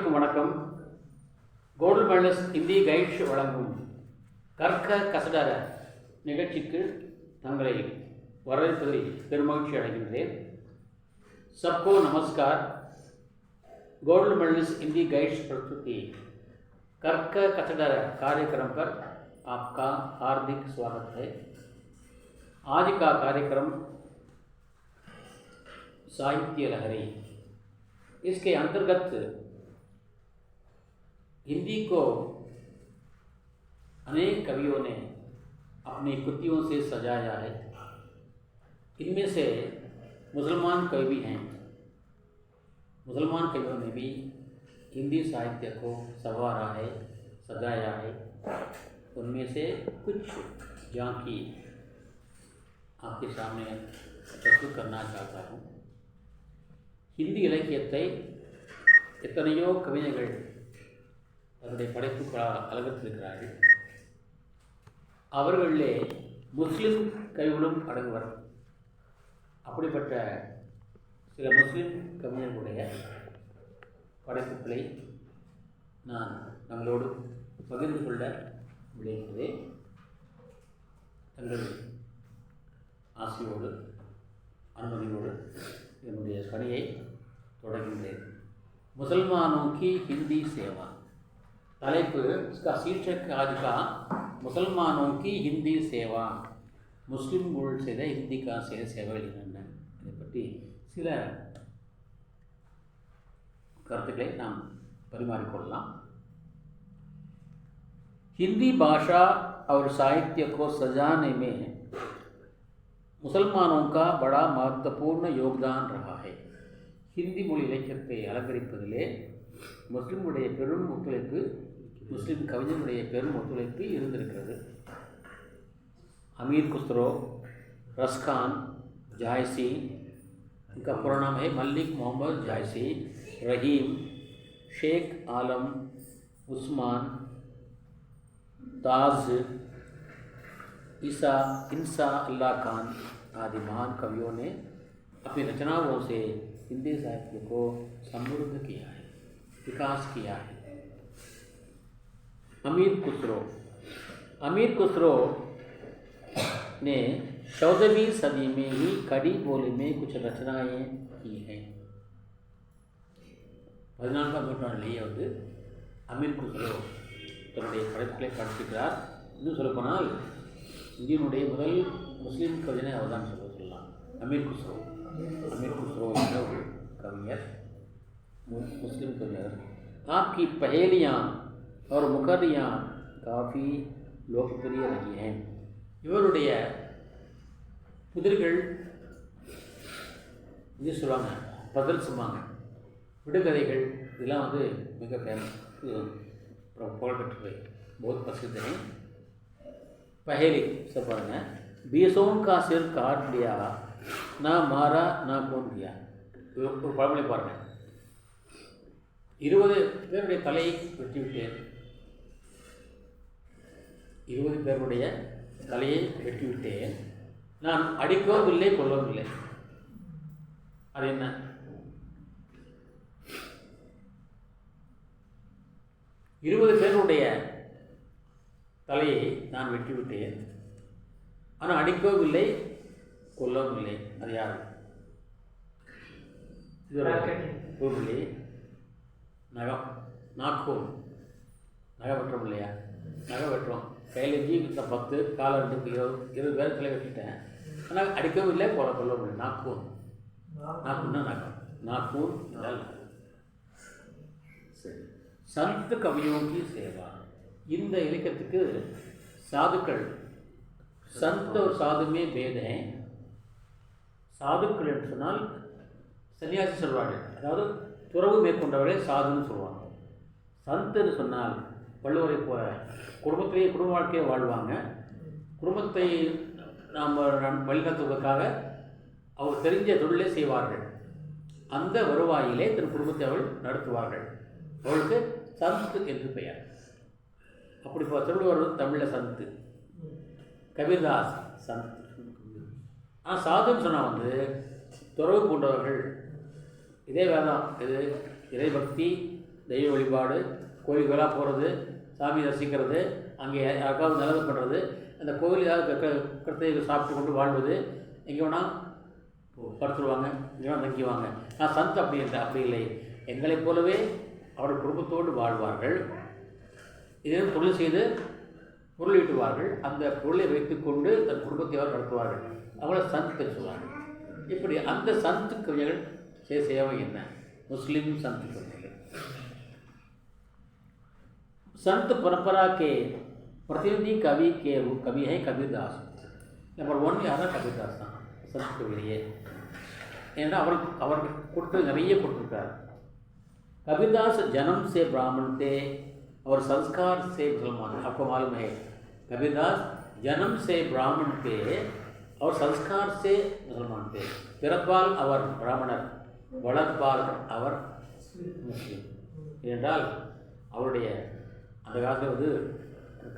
அனைவருக்கும் வணக்கம். Golden medallist Hindi guides வழங்கும் கற்க கசடர நிகழ்ச்சிக்கு தங்களை வரவேற்பதில் பெருமகிழ்ச்சி அடைகின்றேன். सबको नमस्कार. गोल्डन मेडलिस्ट हिंदी गाइड्स प्रस्तुति कर्क कचडर कार्यक्रम पर आपका हार्दिक स्वागत है. आज का कार्यक्रम साहित्य लहरी. इसके अंतर्गत हिंदी को अनेक कवियों ने अपनी कृतियों से सजाया है. इनमें से मुसलमान कवि भी हैं. मुसलमान कवियों ने भी हिंदी साहित्य को संवारा है, सजाया है. उनमें से कुछ झांकी आपके सामने प्रस्तुत करना चाहता हूँ. हिंदी இலக்கியத்தை எத்தனையோ கவிஞர்கள் அவருடைய படைப்புகளால் அலங்கரித்திருக்கிறார்கள். அவர்களிலே முஸ்லிம் கவிகளும் அடங்குவர். அப்படிப்பட்ட சில முஸ்லிம் கவிஞர்களுடைய படைப்புகளை நான் நம்மளோடு பகிர்ந்து கொள்ள விளைகிறேன். தங்கள் ஆசையோடு அனுமதியோடு என்னுடைய பணியை தொடங்குகிறேன். मुसलमानों की हिंदी सेवा. தலைப்பு इसका शीर्षक आज का मुसलमानों की हिंदी सेवा. முஸ்லிம்கள் செய்த ஹிந்திக்காக செய்த சேவைகள் என்னென்ன, இதை பற்றி சில கருத்துக்களை நாம் பரிமாறிக்கொள்ளலாம். हिंदी भाषा और साहित्य को सजाने में मुसलमानों का बड़ा महत्वपूर्ण योगदान रहा है. हिंदी மொழி இலக்கியத்தை அலங்கரிப்பதிலே முஸ்லிம்களுடைய பெரும் ஒத்துழைப்பு, முஸ்லிம் கவிஞர்களுடைய பெரும் ஒத்துழைப்பு இருந்திருக்கிறது. अमीर खुसरो, रसखान जायसी, इनका पूरा नाम है मलिक मोहम्मद जायसी, रहीम, शेख आलम, उस्मान, ताज, इंसा अल्लाह खान आदि महान कवियों ने अपनी रचनाओं से हिंदी साहित्य को समृद्ध किया है, विकास किया है. अमीर खुसरो ने 14वीं सदी में ही कड़ी बोली में कुछ रचनाएं की हैं. 14ஆம் நூற்றாண்டிலேயே அமீர் குஸ்ரோ தன்னுடைய படைப்புகளை படைத்திருக்கிறார். இன்னும் சொல்லப்போனால் இந்தியனுடைய முதல் முஸ்லீம் கவிஞனை அவர் தான் சொல்லலாம். அமீர் குஸ்ரோ என்ற ஒரு கவிஞர், मुस्लिम कवियर. आपकी पहेलियाँ और मुकर्रियाँ काफ़ी लोकप्रिय रही हैं. இவருடைய புதிர்கள் இது சொல்லுவாங்க, பதல் சொல்லுவாங்க, விடுகதைகள், இதெல்லாம் மிக ஃபேமஸ், புகழ்பெற்றவை, बहुत प्रसिद्ध हैं. पहेली सब பாருங்க. बीसों का सिर काट लिया, ना मारा ना कौन किया. ஒரு பழமொழி பாருங்க. 20 பேருடைய தலையை வெட்டிவிட்டேன், 20 பேருடைய தலையை வெட்டிவிட்டேன், நான் அடிக்கவும் இல்லை கொல்லவும் இல்லை. அது என்ன? இருபது பேருடைய தலையை நான் வெட்டிவிட்டேன், ஆனால் அடிக்கவும் இல்லை கொல்லவும் இல்லை. அது யார்? இது நகம், நாக்கூர். நகை வெட்டுறோம் இல்லையா? நகை வெட்டுறோம், கையில் ஜி 10, காலை 2, 20 பேர் தலை வெட்டிட்டேன், ஆனால் அடிக்கவும் இல்லை கொல்லவும் இல்லை. நாக்கூர். நாக்கூர்னா நகம், நாக்கூர் என்றால். சரி. संत कवियों की सेवा. இந்த இலக்கியத்துக்கு சாதுக்கள், संत और साधु में भेद है. சாதுக்கள் என்று சொன்னால் சன்னியாசி சொல்வார்கள், அதாவது துறவு மேற்கொண்டவர்களே சாதுன்னு சொல்லுவாங்க. சந்துன்னு சொன்னால் வள்ளுவரை போல குடும்பத்திலேயே குடும்ப வாழ்க்கையை வாழ்வாங்க. குடும்பத்தை நாம் வழிநடத்துவதற்காக அவர் தெரிஞ்ச தொழிலே செய்வார்கள். அந்த வருவாயிலே தன் குடும்பத்தை அவள் நடத்துவார்கள். அவளுக்கு சந்து என்று பெயர். அப்படி திருவள்ளுவர் தமிழில் சந்து, கபீர்தாஸ் சந்த். ஆனால் சாதுன்னு சொன்னால் துறவு போன்றவர்கள். இதே வேதம், இது இறைபக்தி, தெய்வ வழிபாடு, கோயில்களாக போகிறது, சாமி தரிசிக்கிறது, அங்கே யாருக்காவது நல்லது பண்ணுறது, அந்த கோவில் ஏதாவது கருத்தை சாப்பிட்டு கொண்டு வாழ்வது, எங்கே வேணால் படுத்துருவாங்க, எங்கே வேணால் தங்கிவாங்க. நான் சந்த் அப்படி இல்லை, அப்படி இல்லை. எங்களைப் போலவே அவர்கள் குடும்பத்தோடு வாழ்வார்கள். இதே தொழில் செய்து பொருள் ஈட்டுவார்கள். அந்த பொருளை வைத்துக்கொண்டு தன் குடும்பத்தை அவர் நடத்துவார்கள். அவளை சந்த் சொல்லுவார்கள். இப்படி அந்த சந்த் கவிஞர்கள் சேவை என்ன? मुस्लिम संत कविகள். संत परंपरा के प्रतिनिधि कवि है कबीरदास. नंबर 1 யாரா கபீர்தாஸ் தான் சந்த் கவியே. ஏன்னா அவர் கொடுத்து நிறைய கொடுத்துருக்கார். कबीरदास जन्म से ब्राह्मण थे और संस्कार से मुसलमान. आपको मालूम है कबीरदास जन्म से ब्राह्मण थे और संस्कार से मुसलमान थे. பிறப்பால் அவர் பிராமணர், வளர்ப்பால் அவர் முஸ்லீம். ஏனென்றால் அவருடைய அந்த காலத்தில் வந்து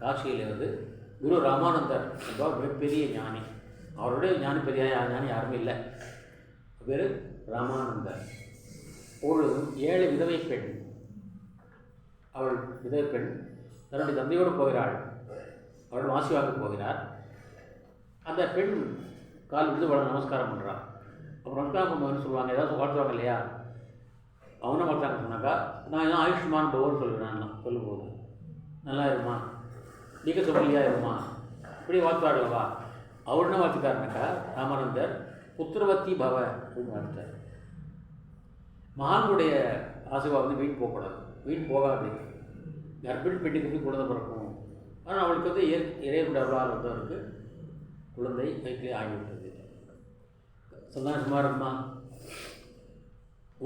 காசியில் வந்து குரு ராமானந்தர் என்பவர் மிகப்பெரிய ஞானி. அவருடைய ஞானி பெரிய ஞானி யாருமே இல்லை. பேர் ராமானந்தர். ஒரு ஏழை விதவை பெண், அவள் விதவை பெண் தன்னுடைய தந்தையோடு போகிறாள். அவள் வாசிவாக போகிறார். அந்த பெண் கால் விழுந்து வள நமஸ்காரம் பண்ணுறாள். அப்புறம் நமஸ்காரம் பண்ணுவாங்கன்னு சொல்லுவாங்க, ஏதாவது வாழ்த்துவாங்க இல்லையா? அவனை வாழ்த்தாங்க சொன்னாக்கா, நான் ஏதாவது ஆயுஷ்மான் பவர்னு சொல்லுவேன். நான் சொல்லும்போது நல்லா இருமா, நீக்க சொல்லலையா இருமா, இப்படி வாழ்த்துவார்களவா. அவர் என்ன வாழ்த்துக்காருனாக்கா, ராமானந்தர் புத்திரவத்தி பவ அப்படின்னு வாழ்த்தார். மகானுடைய ஆசீர்வாதம் வந்து வீண் போகக்கூடாது, வீண் போகாது. கர்ப்பிணி பெண்ணுக்கு வந்து குழந்தை பிறக்கும். ஆனால் அவளுக்கு வந்து இறைவனுடைய அருளால் வந்தவருக்கு குழந்தை வயிற்றிலே ஆகிவிட்டது. சந்தானமாக இருக்குமா?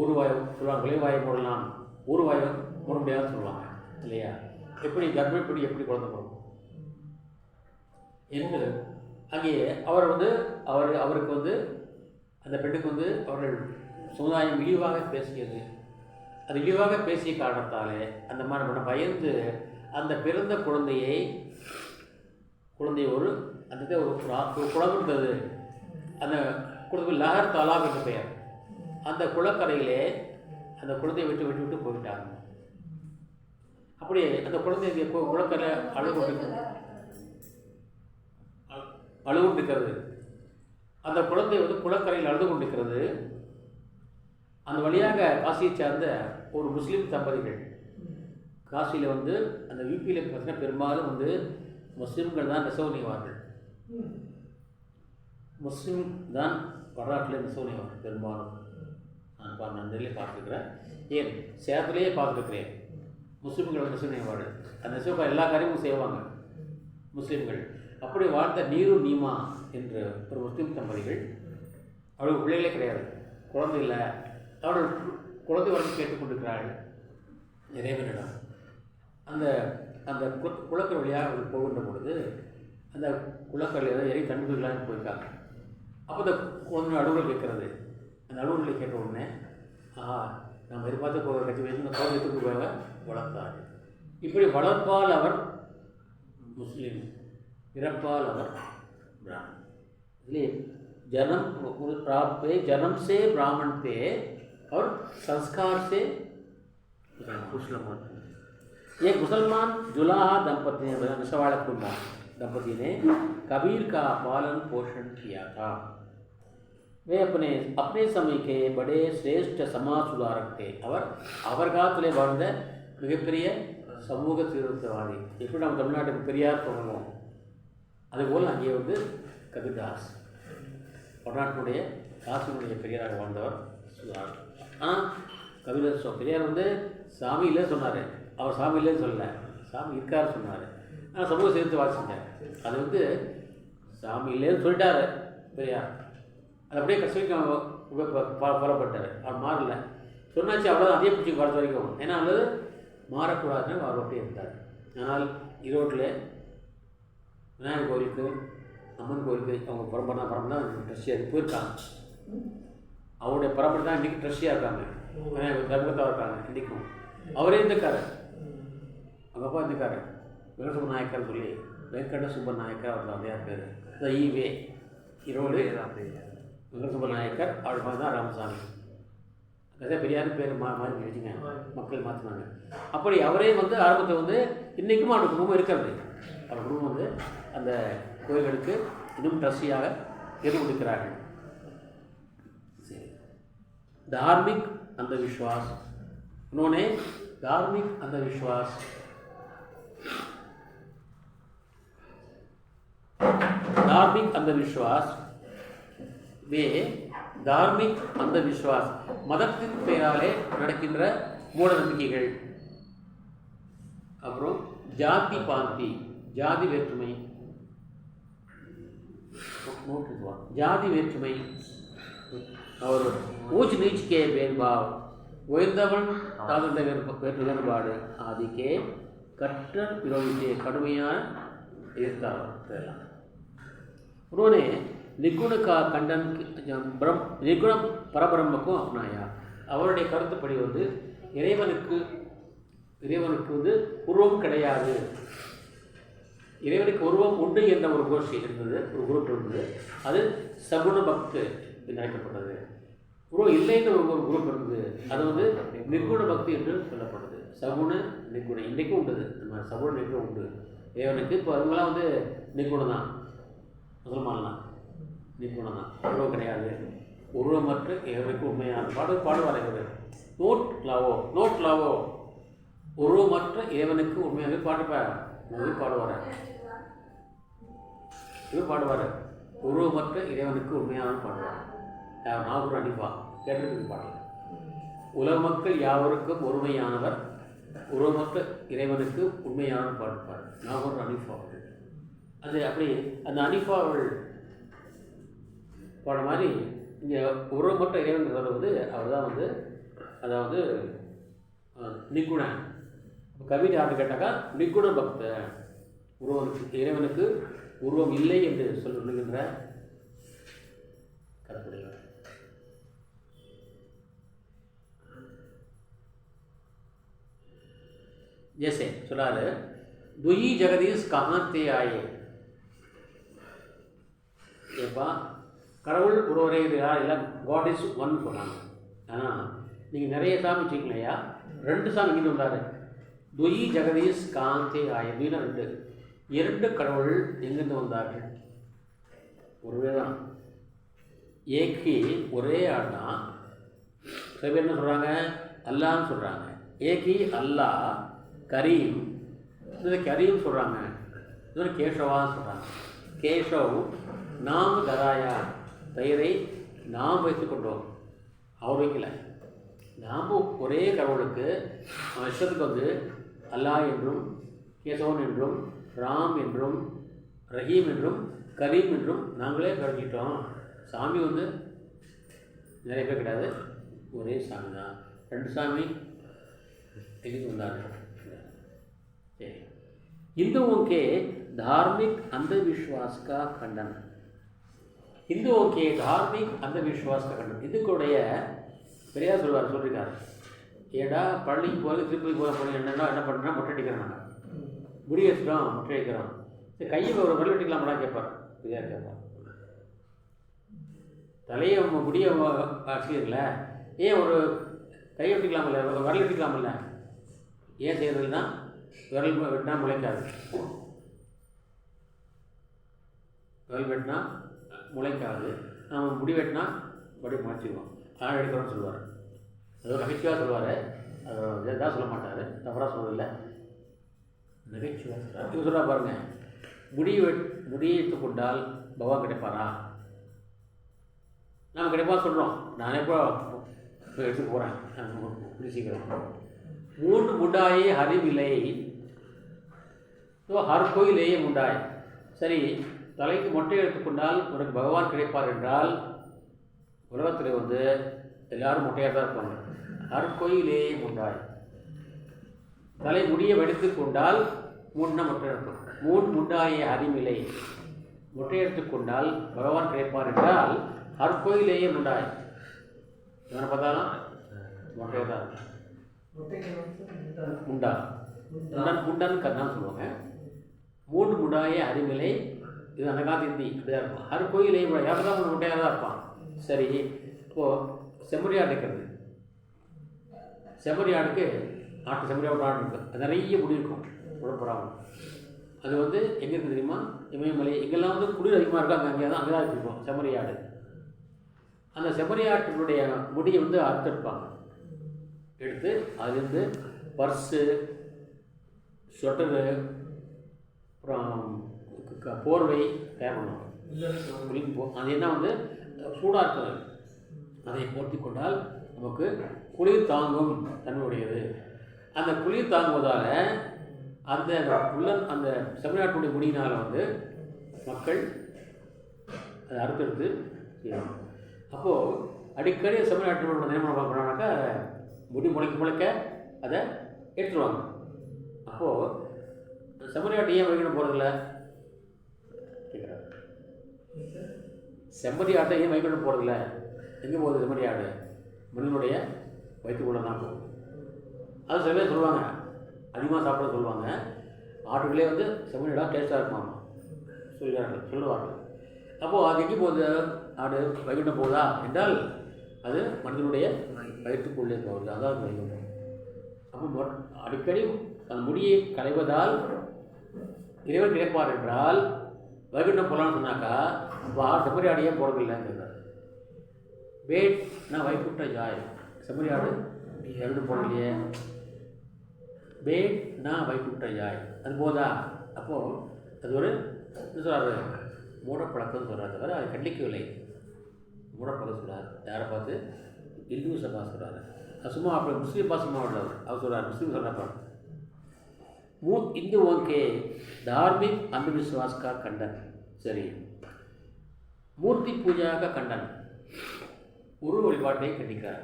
ஊர்வாயம் சொல்லுவாங்க, விளைவாயம் மூடலாம், ஊர்வாயம் மூட முடியாதுன்னு சொல்லுவாங்க இல்லையா? எப்படி கர்ப்பிணி பெண் எப்படி குழந்தை பிறக்கும் என்று அங்கே அவர் வந்து அவருக்கு வந்து அந்த பெண்ணுக்கு வந்து அவர்கள் சமுதாயம் இழிவாக பேசியது. அது இழிவாக பேசிய காரணத்தாலே அந்த மாதிரி பண்ண பயந்து அந்த பிறந்த குழந்தையை ஒரு அந்த ஒரு குளம் இருந்தது. அந்த குளத்துக்கு லஹர் தாலாப் என்ற பெயர். அந்த குளக்கரையிலே அந்த குழந்தையை விட்டு போயிட்டாங்க. அப்படியே அந்த குழந்தை குளக்கரையில் அழுது கொண்டிருக்கிறது. அந்த குழந்தை வந்து குளக்கரையில் அழுது கொண்டிருக்கிறது. அந்த வழியாக காசியை சார்ந்த ஒரு முஸ்லீம் தம்பதிகள், காசியில் வந்து அந்த யூபியில் பார்த்தீங்கன்னா பெரும்பாலும் வந்து முஸ்லீம்கள் தான் நெசவு நெய்வார்கள். முஸ்லீம் தான் வரலாற்றில் நெசவு நெய்வார்கள் பெரும்பாலும். நான் நன்றிலே பார்த்துருக்கிறேன், ஏன் சேலத்திலேயே பார்த்துருக்கிறேன். முஸ்லீம்கள் நெசவு நெய்வார்கள். அந்த நெசவு எல்லா காரியமும் செய்வாங்க முஸ்லீம்கள். அப்படி வாழ்ந்த நீரு நீமா என்ற ஒரு முஸ்லீம் தம்பதிகள், அவர்கள் பிள்ளைகளே கிடையாது, குழந்தை இல்லை. அவர்கள் குழந்தை வளர்ந்து கேட்டுக்கொண்டிருக்கிறார்கள் இறைவனிடம். அந்த அந்த குளக்கரை வழியாக அவர்கள் போகின்ற பொழுது அந்த குளக்கரையில் ஏதாவது இறை தண்ணிகளாக போயிருக்காங்க. அப்போ அந்த குழந்தை அலுவலர் கேட்கறது. அந்த அலுவலர்களை கேட்ட உடனே நம்ம எதிர்பார்த்து கட்சி வைத்து அந்த குழந்தைக்கு போக வளர்த்தார். இப்படி வளர்ப்பால் அவர் முஸ்லீம், பிறப்பால் அவர் ब्राह्मण. इसलिए जन्म से ब्राह्मण थे और संस्कार से मुसलमान. एक मुसलमान जुलाहा दंपति ने नशवाड़ा कुमार दंपति ने कबीर का पालन पोषण किया था. वे अपने समय के बड़े श्रेष्ठ समाज सुधारक थे. அவர் காலத்திலே வாழ்ந்த மிகப்பெரிய சமூக சீர்திருத்தவாதி. எப்படி நம்ம தமிழ்நாட்டுக்கு பெரியார் சொல்லணும், அதுபோல் அங்கே வந்து கபீர்தாஸ் வடநாட்டினுடைய காசினுடைய பெரியாராக வாழ்ந்தவர் சுதாகர். ஆனால் கபீர்தாஸ் பெரியார் வந்து சாமி இல்லை சொன்னார். அவர் சாமி இல்லைன்னு சொல்லலை, சாமி இருக்கார் சொன்னார். ஆனால் சமூக சேர்த்து வாசிச்சார். அது வந்து சாமி இல்லைன்னு சொல்லிட்டார் பெரியார். அது அப்படியே கஷ்டம் புறப்பட்டார். அவர் மாறல, சொன்னாச்சு அவ்வளோ அதே பிடிச்சி காலத்து வரைக்கும். ஏன்னா அல்லது மாறக்கூடாதுன்னு அவர் அப்படியே இருந்தார். ஆனால் ஈரோட்டில் விநாயகர் கோயிலுக்கு, அம்மன் கோயிலுக்கு அவங்க பரம்பரை தான் ட்ரெஸ்ஸியாக போயிருக்காங்க. அவருடைய பரம்பரை தான் இன்றைக்கி ட்ரெஸ்ஸியாக இருக்காங்க, விநாயகர் தர்மத்தாக இருக்காங்க இன்றைக்கும். அவரே இருந்திருக்காரு, அவங்க அப்பா இருந்திருக்காரு வெங்கட நாயக்கர் சொல்லி, வெங்கட சுப்ப நாயக்கர் அவர் நிறையா பேர். ஈவே ஈரோடு வெங்கட சுப்ப நாயக்கர் அவர் மாதிரி தான் ராமசாமி. அதே பெரியார் பேர் மாறி வச்சுங்க, மக்கள் மாற்றினாங்க. அப்படி அவரே வந்து ஆரம்பத்தை வந்து இன்றைக்கும் அவருடைய குடும்பம் இருக்கிறது. அவர் குடும்பம் வந்து அந்த கோயில்களுக்கு இன்னும் ட்ரஸ்டியாக இருந்து கொடுக்கிறார்கள். சரி, धार्मिक अंधविश्वास, उन्होंने धार्मिक अंधविश्वास वे धार्मिक अंधविश्वास மதத்தின் பெயராலே நடக்கின்ற மூட நம்பிக்கைகள். அப்புறம் ஜாதி பாந்தி, ஜாதி வேற்றுமை, ஜாதி வேற்றுமை और ऊंच नीच के भेदभाव, உயர்ந்தவன் தாழ்ந்த வேறுபாடு ஆதிக்கே கற்றல் விரோதித்தே கடுமையான எதிர்த்தார். उन्होंने निगुण का खंडन निगुण परब्रह्म को अपनाया. அவருடைய கருத்துப்படி வந்து இறைவனுக்கு வந்து உருவம் கிடையாது, இறைவனுக்கு உருவம் உண்டு என்ற ஒரு கோஷ்டி இருந்தது, ஒரு குரூப் இருந்தது. அது சகுண பக்து என்று அழைக்கப்பட்டது. உருவம் இல்லைன்னு ஒரு குரூப் இருந்தது, அது வந்து நிர்குண பக்தி என்று சொல்லப்படுது. சகுண நிர்குண இன்றைக்கும் உண்டுது, நம்ம சகுண நிர்குணம் உண்டு இறைவனுக்கு. இப்போ அவங்களாம் வந்து நிர்குணம் தான், முசல்மான்லாம் நிர்குணம் தான், உருவம் கிடையாது. உருவமற்ற இறைவனுக்கு உண்மையான பாடுவார் இவர். நோட் லாவோ உருவமற்ற இறைவனுக்கு உண்மையாக பாடுவார். இது பாடுவார், உருவமற்ற இறைவனுக்கு உண்மையான பாடுவார். நாகூர் அனிஃபா கேட்டிருக்கு பாடல். உலக மக்கள் யாவருக்கும் ஒருமையானவர், உருவமற்ற இறைவனுக்கு உண்மையான பாடுவார். நாகூர் அனிஃபா. அது அப்படி அந்த அனிஃபா அவள் பாட மாதிரி இங்கே உருவமற்ற இறைவன்கிறத வந்து அவர் தான் வந்து, அதாவது நிகுண கவிதை யாரு கேட்டாக்கா நிகுண பக்த, இறைவனுக்கு உருவம் இல்லை என்று சொல்லுகின்ற கருத்துடையவர். जैसे சொல்லாரு दुई जगदीश कहाँ ते आए. ஏப்பா கடவுள் ஒருவரே இல்லை, காட் இஸ் ஒன் சொன்னாங்க. ஆனால் நீங்கள் நிறைய சாமி வச்சுக்கலையா, 2 சாமி இங்கே வந்தார். துயி ஜெகதீஷ் காந்தே ஆய, துயினா 2 கடவுள் எங்கிருந்து வந்தார்கள்? ஒருவே தான், ஏக்கி ஒரே ஆள் தான். சில பேர் என்ன சொல்கிறாங்க, அல்லான்னு சொல்கிறாங்க. ஏக்கி அல்லா, கரீம், இது கரீம் சொல்கிறாங்க, இது கேஷவான்னு சொல்கிறாங்க. கேஷவ் நாம் தராயா, பெயரை நாம் வைத்துக்கொண்டோம், அவர் வைக்கல. நாம் ஒரே கடவுளுக்கு இஷ்டத்துக்கு வந்து அல்லா என்றும் கேசவன் என்றும் ராம் என்றும் ரஹீம் என்றும் கரீம் என்றும் நாங்களே கழிச்சிட்டோம். சாமி வந்து நிறைய பேர் கிடையாது, ஒரே சாமி தான். 2 சாமி எதுக்கு வந்தாங்க? சரி, हिंदुओं के धार्मिक अंधविश्वास का खंडन. हिंदुओं के धार्मिक अंधविश्वास का खंडन. இதுக்குடைய பெரியார் சொல்லியிருக்காரு. ஏடா பள்ளிக்கு போகிறது திருப்பதி போகிற என்ன பண்ணுறா, மொட்டை அடிக்கிறோம், நாங்கள் முடி வச்சுட்டோம், மொட்டை அடிக்கிறோம். சரி, கையை ஒரு வரல் வெட்டிக்கலாம்டா கேட்பார் பெரியார். கேட்பார், தலையை முடிய வச்சுக்கல, ஏன் ஒரு கையை வெட்டிக்கலாமில்ல, ஒரு வரல் வெட்டிக்கலாமில்ல, ஏன் செய்யறதுன்னா விரல் வெட்டினா முளைக்காது, விரல் வெட்டினா முளைக்காது, நம்ம முடி வெட்டினா படி முளைச்சிடுவோம், அதனால் எடுக்கிறோன்னு சொல்லுவார். அது ஒரு நகைச்சுவாக சொல்லுவார், அது எதாவது சொல்ல மாட்டார், தவறாக சொல்வதில்லை, நகைச்சுவாக சொல்கிறார். இது சொல்கிறா பாருங்கள், முடியை எடுத்துக்கொண்டால் பகவான் கிடைப்பாரா? நாம் கிடைப்பா சொல்கிறோம். நானே இப்போ எடுத்து போகிறேன் சீக்கிரம். 3 முண்டாயே ஹரிவிலை, ஸோ ஹர் கோயிலேயே முண்டாய். சரி, தலைக்கு மொட்டை எடுத்துக்கொண்டால் உனக்கு பகவான் கிடைப்பார் என்றால் உலகத்தில் வந்து எல்லாரும் மொட்டையாக தான் இருப்பாங்க. ஹர் கோயிலேயே முண்டாய். தலை முடியை வெடித்து கொண்டால் 3 மொட்டை எடுக்கும். 3 முண்டாயே ஹரிவிலை, மொட்டை எடுத்துக்கொண்டால் பகவான் கிடைப்பார் என்றால் ஹர் கோயிலேயே முண்டாய். இவனை பார்த்தாலும் மொட்டையாக தான் இருக்கும். முண்டான்னு கண்ணான்னு சொல்லுவாங்க. 3 முண்டாயே அறிவிலை, இது அந்த காலத்து ஹிந்தி இப்படிதான் இருக்கும். ஹர் கோயிலே யாரும் தான் முட்டையாக தான் இருப்பான். சரி, இப்போது செம்மறியாக அடைக்கிறது, செம்மறி ஆடுக்கு நாட்டு செம்மறி ஆடு இருக்குது, அது நிறைய முடி இருக்கும் உடம்புறாமல். அது வந்து எங்கே இருக்குது தெரியுமா? இமயமலை எங்கெல்லாம் வந்து குளிர் அதிகமாக இருக்கும் அங்கே அங்கே தான் இருக்கும் செம்மறி ஆடு. அந்த செம்மறி ஆட்டினுடைய முடியை வந்து அறுத்தெடுப்பாங்க. எடுத்து அதுலேருந்து பர்ஸு, ஸ்வெட்டரு, அப்புறம் போர்வை தயார் பண்ணுவாங்க. அது என்ன வந்து சூடாக இருக்கிறது, அதை போர்த்தி கொண்டால் நமக்கு குளிர் தாங்கும் தன்மையுடையது. அந்த குளிர் தாங்குவதால் அந்த அந்த செம்மறியாட்டுடைய முடியினால் வந்து மக்கள் அதை அறுத்தெடுத்து செய்யணும். அப்போது அடிக்கடி செம்மறியாட்டோட நியமனம் பண்ணாங்கனாக்கா முடி முளைக்க அதை எடுத்துருவாங்க. அப்போது செம்மறியாட்டு ஏன் வைக்கணும் போகிறதில்ல கேட்குறாங்க. செம்மறி ஆட்டை ஏன் வைக்கணும் போகிறதில்ல? எங்கே போகுது செம்மறி ஆடு? மனிதனுடைய வயிற்றுக்குள்ளே தான் போகுது. அது சில பேர் சொல்லுவாங்க, அதிகமாக சாப்பிட சொல்லுவாங்க, ஆட்டுகளே வந்து செம்மறியாடா டேஸ்ட்டாக இருக்குமாமா சொல்லுவார்கள். அப்போது அது எங்கே போகுது? ஆடு வைகுண்டம் போகுதா என்றால் அது மனிதனுடைய வயிற்றுக்குள்ளே போகுது, அதாவது வைகுண்டம். அப்போ அடிக்கடி அந்த முடியை களைவதால் இறைவன் கிடைப்பார் என்றால் வைகுண்டம் போகலான்னு சொன்னாக்கா இப்போ செம்மறி ஆடையே போகிறதில்லைங்கிறார். வேட் நான் வைகுண்ட ஜாய், செம்மறி ஆடு வைகுண்டம் போகலையே, வேட் நான் வைகுண்ட ஜாய், அது போதா? அப்போது அது ஒரு என்ன சொல்கிறாரு, மூடப்பழக்கம்னு சொல்கிறார் தவிர அதை கண்டிக்கவில்லை. மூடப்பழக்கம் சொல்கிறார். யாரை பார்த்து? இந்து சபா சொல்கிறாரு. அது சும்மா அப்படி முஸ்லீம் பாசமாக உள்ளவர் அவர் சொல்கிறார். मुस्लिम சொல்கிறப்ப हिंदुओं के धार्मिक अंधविश्वास का खंडन, சரி, மூர்த்தி பூஜா का खंडन, உருவ வழிபாட்டை கண்டிக்கிறார்.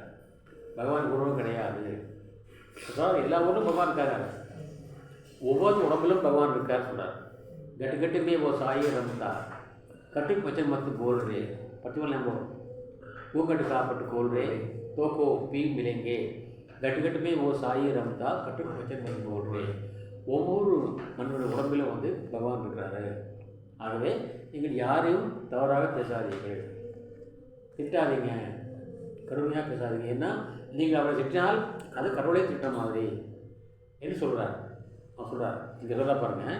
பகவான் உருவம் கிடையாது. அதாவது எல்லா ஊரும் பகவான் இருக்காரு, ஒவ்வொரு உடம்பிலும் பகவான் இருக்கார் சொல்கிறார். गट गट में वो साई रमता कटुक वचन मत बोल रहे प्रतिबल हम वो गट का पट खोल रहे तो को पी मिलेंगे गट गट में वो साई रमता कटुक वचन मत बोल रहे. ஒவ்வொரு மனிதனுடைய உடம்பிலும் வந்து பகவான் இருக்கிறாரு. ஆகவே நீங்கள் யாரையும் தவறாக பேசாதீர்கள், திட்டாதீங்க, கடுமையாக பேசாதீங்க. ஏன்னா நீங்கள் அவரை திட்டினால் அது கடவுளே திட்ட மாதிரி என்று சொல்கிறார். அவர் சொல்கிறார், இங்கே சொல்ல பாருங்கள்,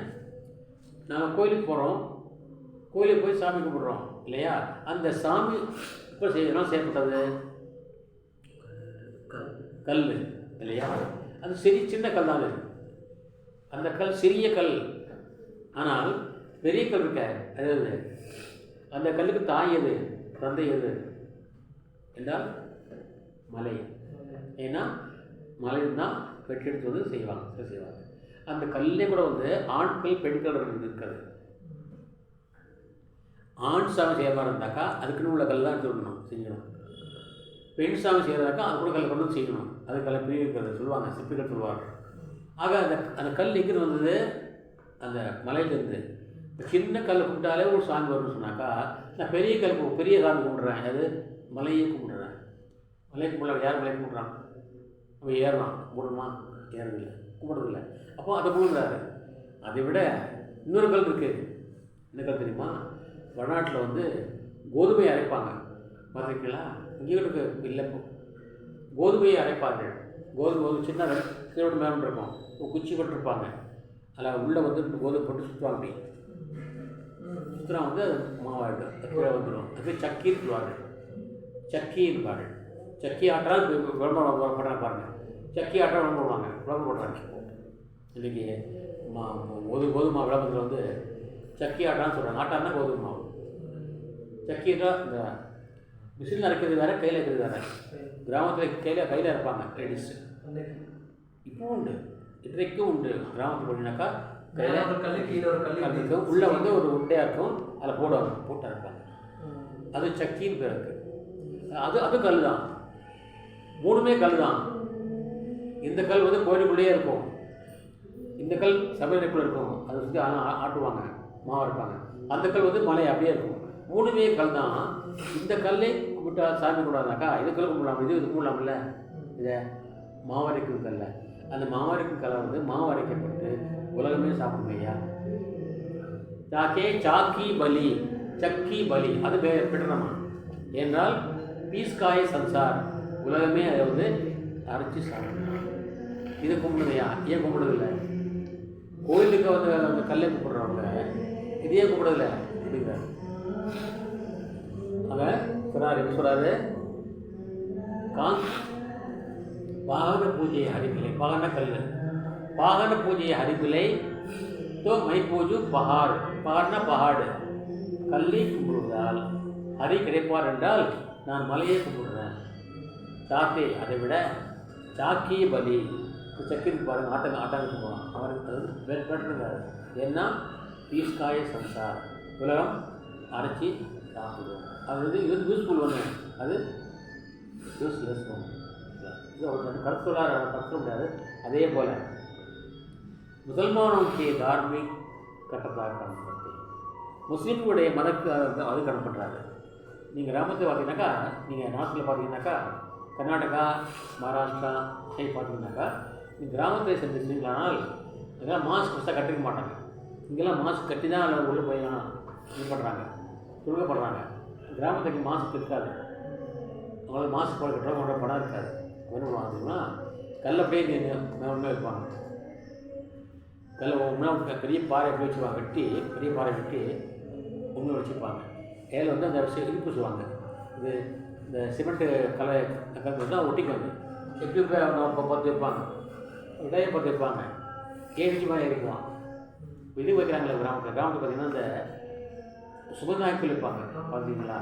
நாங்கள் கோயிலுக்கு போகிறோம், கோயிலுக்கு போய் சாமி கும்பிட்றோம் இல்லையா? அந்த சாமி இப்போ செய்யணும் செய்யப்பட்டது கல் இல்லையா? அது சின்ன கல் தான். அந்த கல் சிறிய கல், ஆனால் பெரிய கல் இருக்க, அதாவது அந்த கல்லுக்கு தாய் எது, தந்தை எது என்றால் மலை. ஏன்னா மலையில் தான் வெட்டெடுத்து வந்து செய்வாங்க. அந்த கல்லே கூட வந்து ஆண்கள் பெண்கள் இருக்காது. ஆண் சாமி செய்யறதா இருந்தாக்கா அதுக்குன்னு உள்ள கல் தான் எடுத்து விடணும், செஞ்சணும். பெண் சாமி செய்யறதாக்கா அது கூட கல் கொண்டு செய்யணும். அது கல்லை பிரிவு இருக்கிறது சொல்லுவாங்க, சிப்பிகள் சொல்லுவாங்க. ஆக அந்த கல் எங்கிருந்து வந்தது? அந்த மலையிலேருந்து. சின்ன கல் கும்பிட்டாலே ஒரு சாமி வரும்னு சொன்னாக்கா, நான் பெரிய சாமி கும்பிட்றேன், அது மலையே கும்பிட்றேன். மலையை கும்பிடலாம். யார் மலையை கும்பிட்றான்? நம்ம ஏறலாம், கும்பிடுமா? ஏறதில்லை, கும்பிட்றதில்லை. அப்போ அதை கும்பிடுறாரு. அதை விட இன்னொரு கல் இருக்குது. என்ன கல் தெரியுமா? வடநாட்டில் வந்து கோதுமையை அரைப்பாங்க, பார்த்துருக்கீங்களா? இங்கேயும் இருக்கு இல்லை, கோதுமையை அரைப்பார்கள். கோதுமை சின்ன கீழோடு மேலே இருக்கும், குச்சி போட்டிருப்பாங்க, அதில் உள்ளே வந்து கோதுமை போட்டு சுற்றுவாங்க. அப்படி சுற்றுனா வந்து அது மாவாயிடும், கீழே வந்துடும். அது சக்கின்னு சொல்லுவாங்க, சக்கி இருப்பார்கள். சக்கி ஆட்டால் விளம்பரம் பண்ணுறாங்க பாருங்கள், சக்கி ஆட்டால் விளம்பரம் பண்ணுவாங்க, விளம்பரம் போடுறாங்க. இன்றைக்கி கோதுமை விளம்பரத்தில் வந்து சக்கி ஆட்டான்னு சொல்கிறாங்க. ஆட்டான்னா கோதுமை மாவு, சக்கின்னா இந்த மிஷினில் அரைக்கிறது வேறு, கையில் இருக்கிறது வேறு. கிராமத்தில் கையில் அரைப்பாங்க லேடிஸ். இப்போவும் உண்டு, இன்றைக்கும் உண்டு. கிராமத்தில் போனீங்கன்னாக்கா கையில் உள்ளே வந்து ஒரு உண்டையாக இருக்கும், அதில் போட்டு அரைப்பாங்க. அது சக்கின்னு பேர் இருக்குது. அது கல் தான், மூணுமே கல் தான். இந்த கல் வந்து கோயிலுக்குள்ளேயே இருக்கும், இந்த கல் சமையலுக்குள்ளே இருக்கும், அதை சுற்றி ஆட்டுவாங்க, மாவு இருப்பாங்க. அந்த கல் வந்து மலை அப்படியே இருக்கும். மூணுமே கல் தான். இந்த கல்லை கும்பிட்டா சாமி கூடாதாக்கா இது கல் கும்பிடலாம், இது கும்பிடலாம்ல. இதை மாவரைக்கும் கல்லை, அந்த மாவரைக்கும் கல்லை வந்து மாவரைக்கப்பட்டு உலகமே சாப்பிடுங்க ஐயா. சாக்கி பலி, சக்கி பலி, அது பெற்றமா என்றால் பீஸ்காய சன்சார், உலகமே அதை வந்து அரைச்சி சாப்பிடணும். இது கும்பிடுதையா? ஏன் கும்பிடுதில்லை? கோயிலுக்கு வந்து அந்த கல்லை கும்பிட்றவங்க இதையே கும்பிடுதில்ல அப்படிங்கிறார். அவன் சொல்கிறார், என்ன சொல்கிறாரு? வாகன பூஜை ஹரிபிலை, வாகன கல், வாகன பூஜை ஹரிபிலை तो मैं पूजू पहाड़, पहाड़ना पहाड़, கல்லை கும்பிடுவதால் ஹரி கிடைப்பார் என்றால் நான் மலையை கும்பிடுறேன். சாத்தே, அதை விட சாக்கிய பலி, சக்கிற்கு பாருங்கள், ஆட்டாங்க சொல்லுவான் அவருக்கு. அது வேறுபட்டுருக்காரு. ஏன்னா பீஸ்காய சம்சார், உலகம் அரைச்சி சாப்பிடுவோம். அது வந்து இது யூஸ்ஃபுல் ஒன்று, அது யூஸ்லெஸ் ஒன்று. இது அவர் கருத்துள்ளார், அவர் கருத்து முடியாது. அதே போல் मुसलमानों के धार्मिक கட்டத்தாக காணப்படுது. முஸ்லீம்களுடைய மதக்கு அது காணப்படுறாரு. நீங்கள் கிராமத்தில் பார்த்தீங்கன்னாக்கா, நீங்கள் நாட்டில் பார்த்தீங்கன்னாக்கா, கர்நாடகா, மகாராஷ்டிரா சைடு பார்த்தீங்கன்னாக்கா, நீங்கள் கிராமத்தில் செஞ்சுருந்தீங்களானால் இதெல்லாம் மாஸ்க் பெருசாக கட்டிக்க மாட்டாங்க. இங்கெல்லாம் மாஸ்க் கட்டி தான் அதில் உள்ளே போய் இது பண்ணுறாங்க, துணுக்கப்படுறாங்க. கிராமத்துக்கு மாஸ்க் இருக்காது. அவங்களுக்கு மாஸ்க் போட கட்டுறவங்க ஒன்றும் படம் இருக்காது. என்ன பண்ணுவாங்கன்னா கல் அப்படியே ஒன்றுமே வைப்பாங்க. கல் ஒன்றா பெரிய பாறை எப்படி வச்சுருவாங்க, வெட்டி பெரிய பாறை வெட்டி ஒன்று வச்சுருப்பாங்க. ஏழை வந்து அந்த இடிப்பு சொல்லுவாங்க. இது இந்த சிமெண்ட்டு கலை தான் ஒட்டிக்குவாங்க. எப்படி பத்து வைப்பாங்க, இடையை பத்து வைப்பாங்க, ஏறிச்சு மாதிரி இருக்குவான். இது வைக்கிறாங்களே கிராமத்தில் பார்த்தீங்கன்னா இந்த சுகநாய்க்கள் வைப்பாங்க. பார்த்தீங்களா,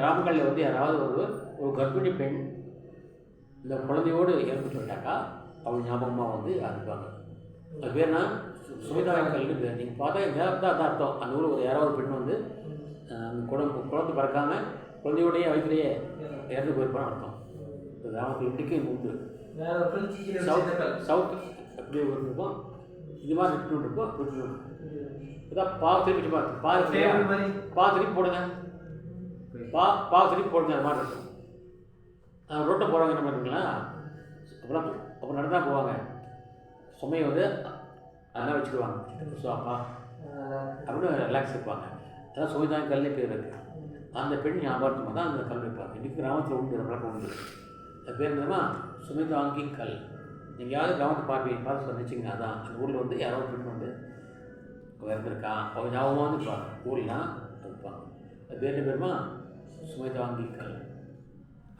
கிராமங்களில் வந்து யாராவது ஒரு கர்ப்பிணி பெண் இந்த குழந்தையோடு இறந்து சொல்லிட்டாக்கா அவங்க ஞாபகமாக வந்து அனுப்புவாங்க. அது பேர்னா சுமிதாயங்கள் இருக்குது. நீங்கள் பார்த்தா நேரத்தான் அதான் அர்த்தம். அந்த ஊரில் ஒரு யாராவது பெண் வந்து அந்த குழந்தை பறக்காமல் குழந்தையோடைய வயிற்றுலேயே இறந்து போயிருப்பான்னு அர்த்தம். இந்த கிராமத்தில் இன்றைக்கு உண்டு. சவுத் எப்படி இருக்கும், இது மாதிரி விட்டு இருக்கும். இதான் திருப்பி திருப்பி போடுங்க, திருப்பி போடுங்க. அது மாதிரி இருக்கும். ரோட்டை போகிறவங்க என்ன பண்ணுறீங்களா, அப்புறம் நடந்தா போவாங்க. சுமையை வந்து அதெல்லாம் வச்சுக்குவாங்க. ஸோ அப்பா அப்படின்னு ரிலாக்ஸ் இருப்பாங்க. அதான் சுமைதான் கல்லே பேர் இருக்குது. அந்த பெண் ஞாபகமாக தான் அந்த கல் வைப்பாங்க. இன்றைக்கி கிராமத்தில் உண்டு, பழக்கம் உண்டு. அது பேர் என்னன்னா சுமைதாங்கி கல். நீங்கள் யாரும் கிராமத்தை பார்த்து சொன்னிச்சிங்க. அதான் அந்த ஊரில் வந்து யாராவது பெண் வந்து இறந்துருக்கான், அவங்க ஞாபகமாக வந்து இருப்பாங்க. ஊர்லாம் வைப்பாங்க. அது பேர் என்ன பேருமா சுமைதாங்கி கல்.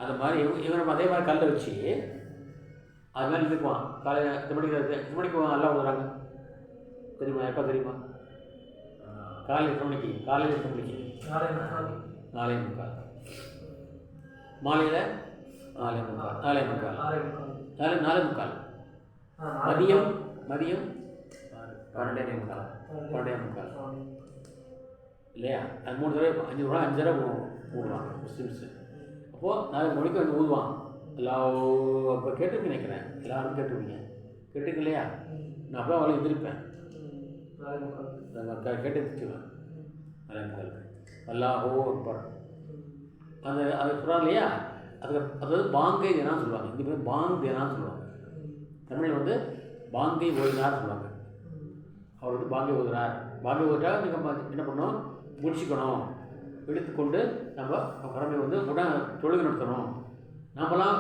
அது மாதிரி இவன் அதே மாதிரி கல்லை வச்சு அது மாதிரி இருப்பான். காலையில் 8 மணிக்கு நல்லா விடுறாங்க தெரியுமா? எப்போ தெரியுமா? காலையில் 8 மணிக்கு, காலையில் 8 மணிக்கு, 4:45, மாலையில் 4:45, மதியம் 12:45 இல்லையா? அது 3 தடவை 5 தடவை போடுவாங்க முஸ்லீம்ஸு. அப்போது 4 மணிக்கு வந்து ஊதுவான். அப்போ கேட்டுருக்கு நினைக்கிறேன், எல்லாரும் கேட்டுருக்கு இல்லையா? நான் அப்போ அவளை எதிர்ப்பேன், கேட்டு எதிர்த்துவேன். அல்லாஹோ அக்பர் அந்த அது சொல்கிறாங்க இல்லையா? அதாவது பாங்கை தினான்னு சொல்லுவாங்க. இந்த பேர் பாங் தினான்னு சொல்லுவாங்க. தமிழில் வந்து பாங்கை ஓதினார் சொல்லுவாங்க. அவர் வந்து பாங்கை ஓதுனார். பாங்கை ஓதிட்டா நீங்கள் என்ன பண்ணணும், முடிச்சுக்கணும். எடுத்துக்கொண்டு நம்ம கடமை வந்து தொழுகை நடத்தணும். நாமெல்லாம்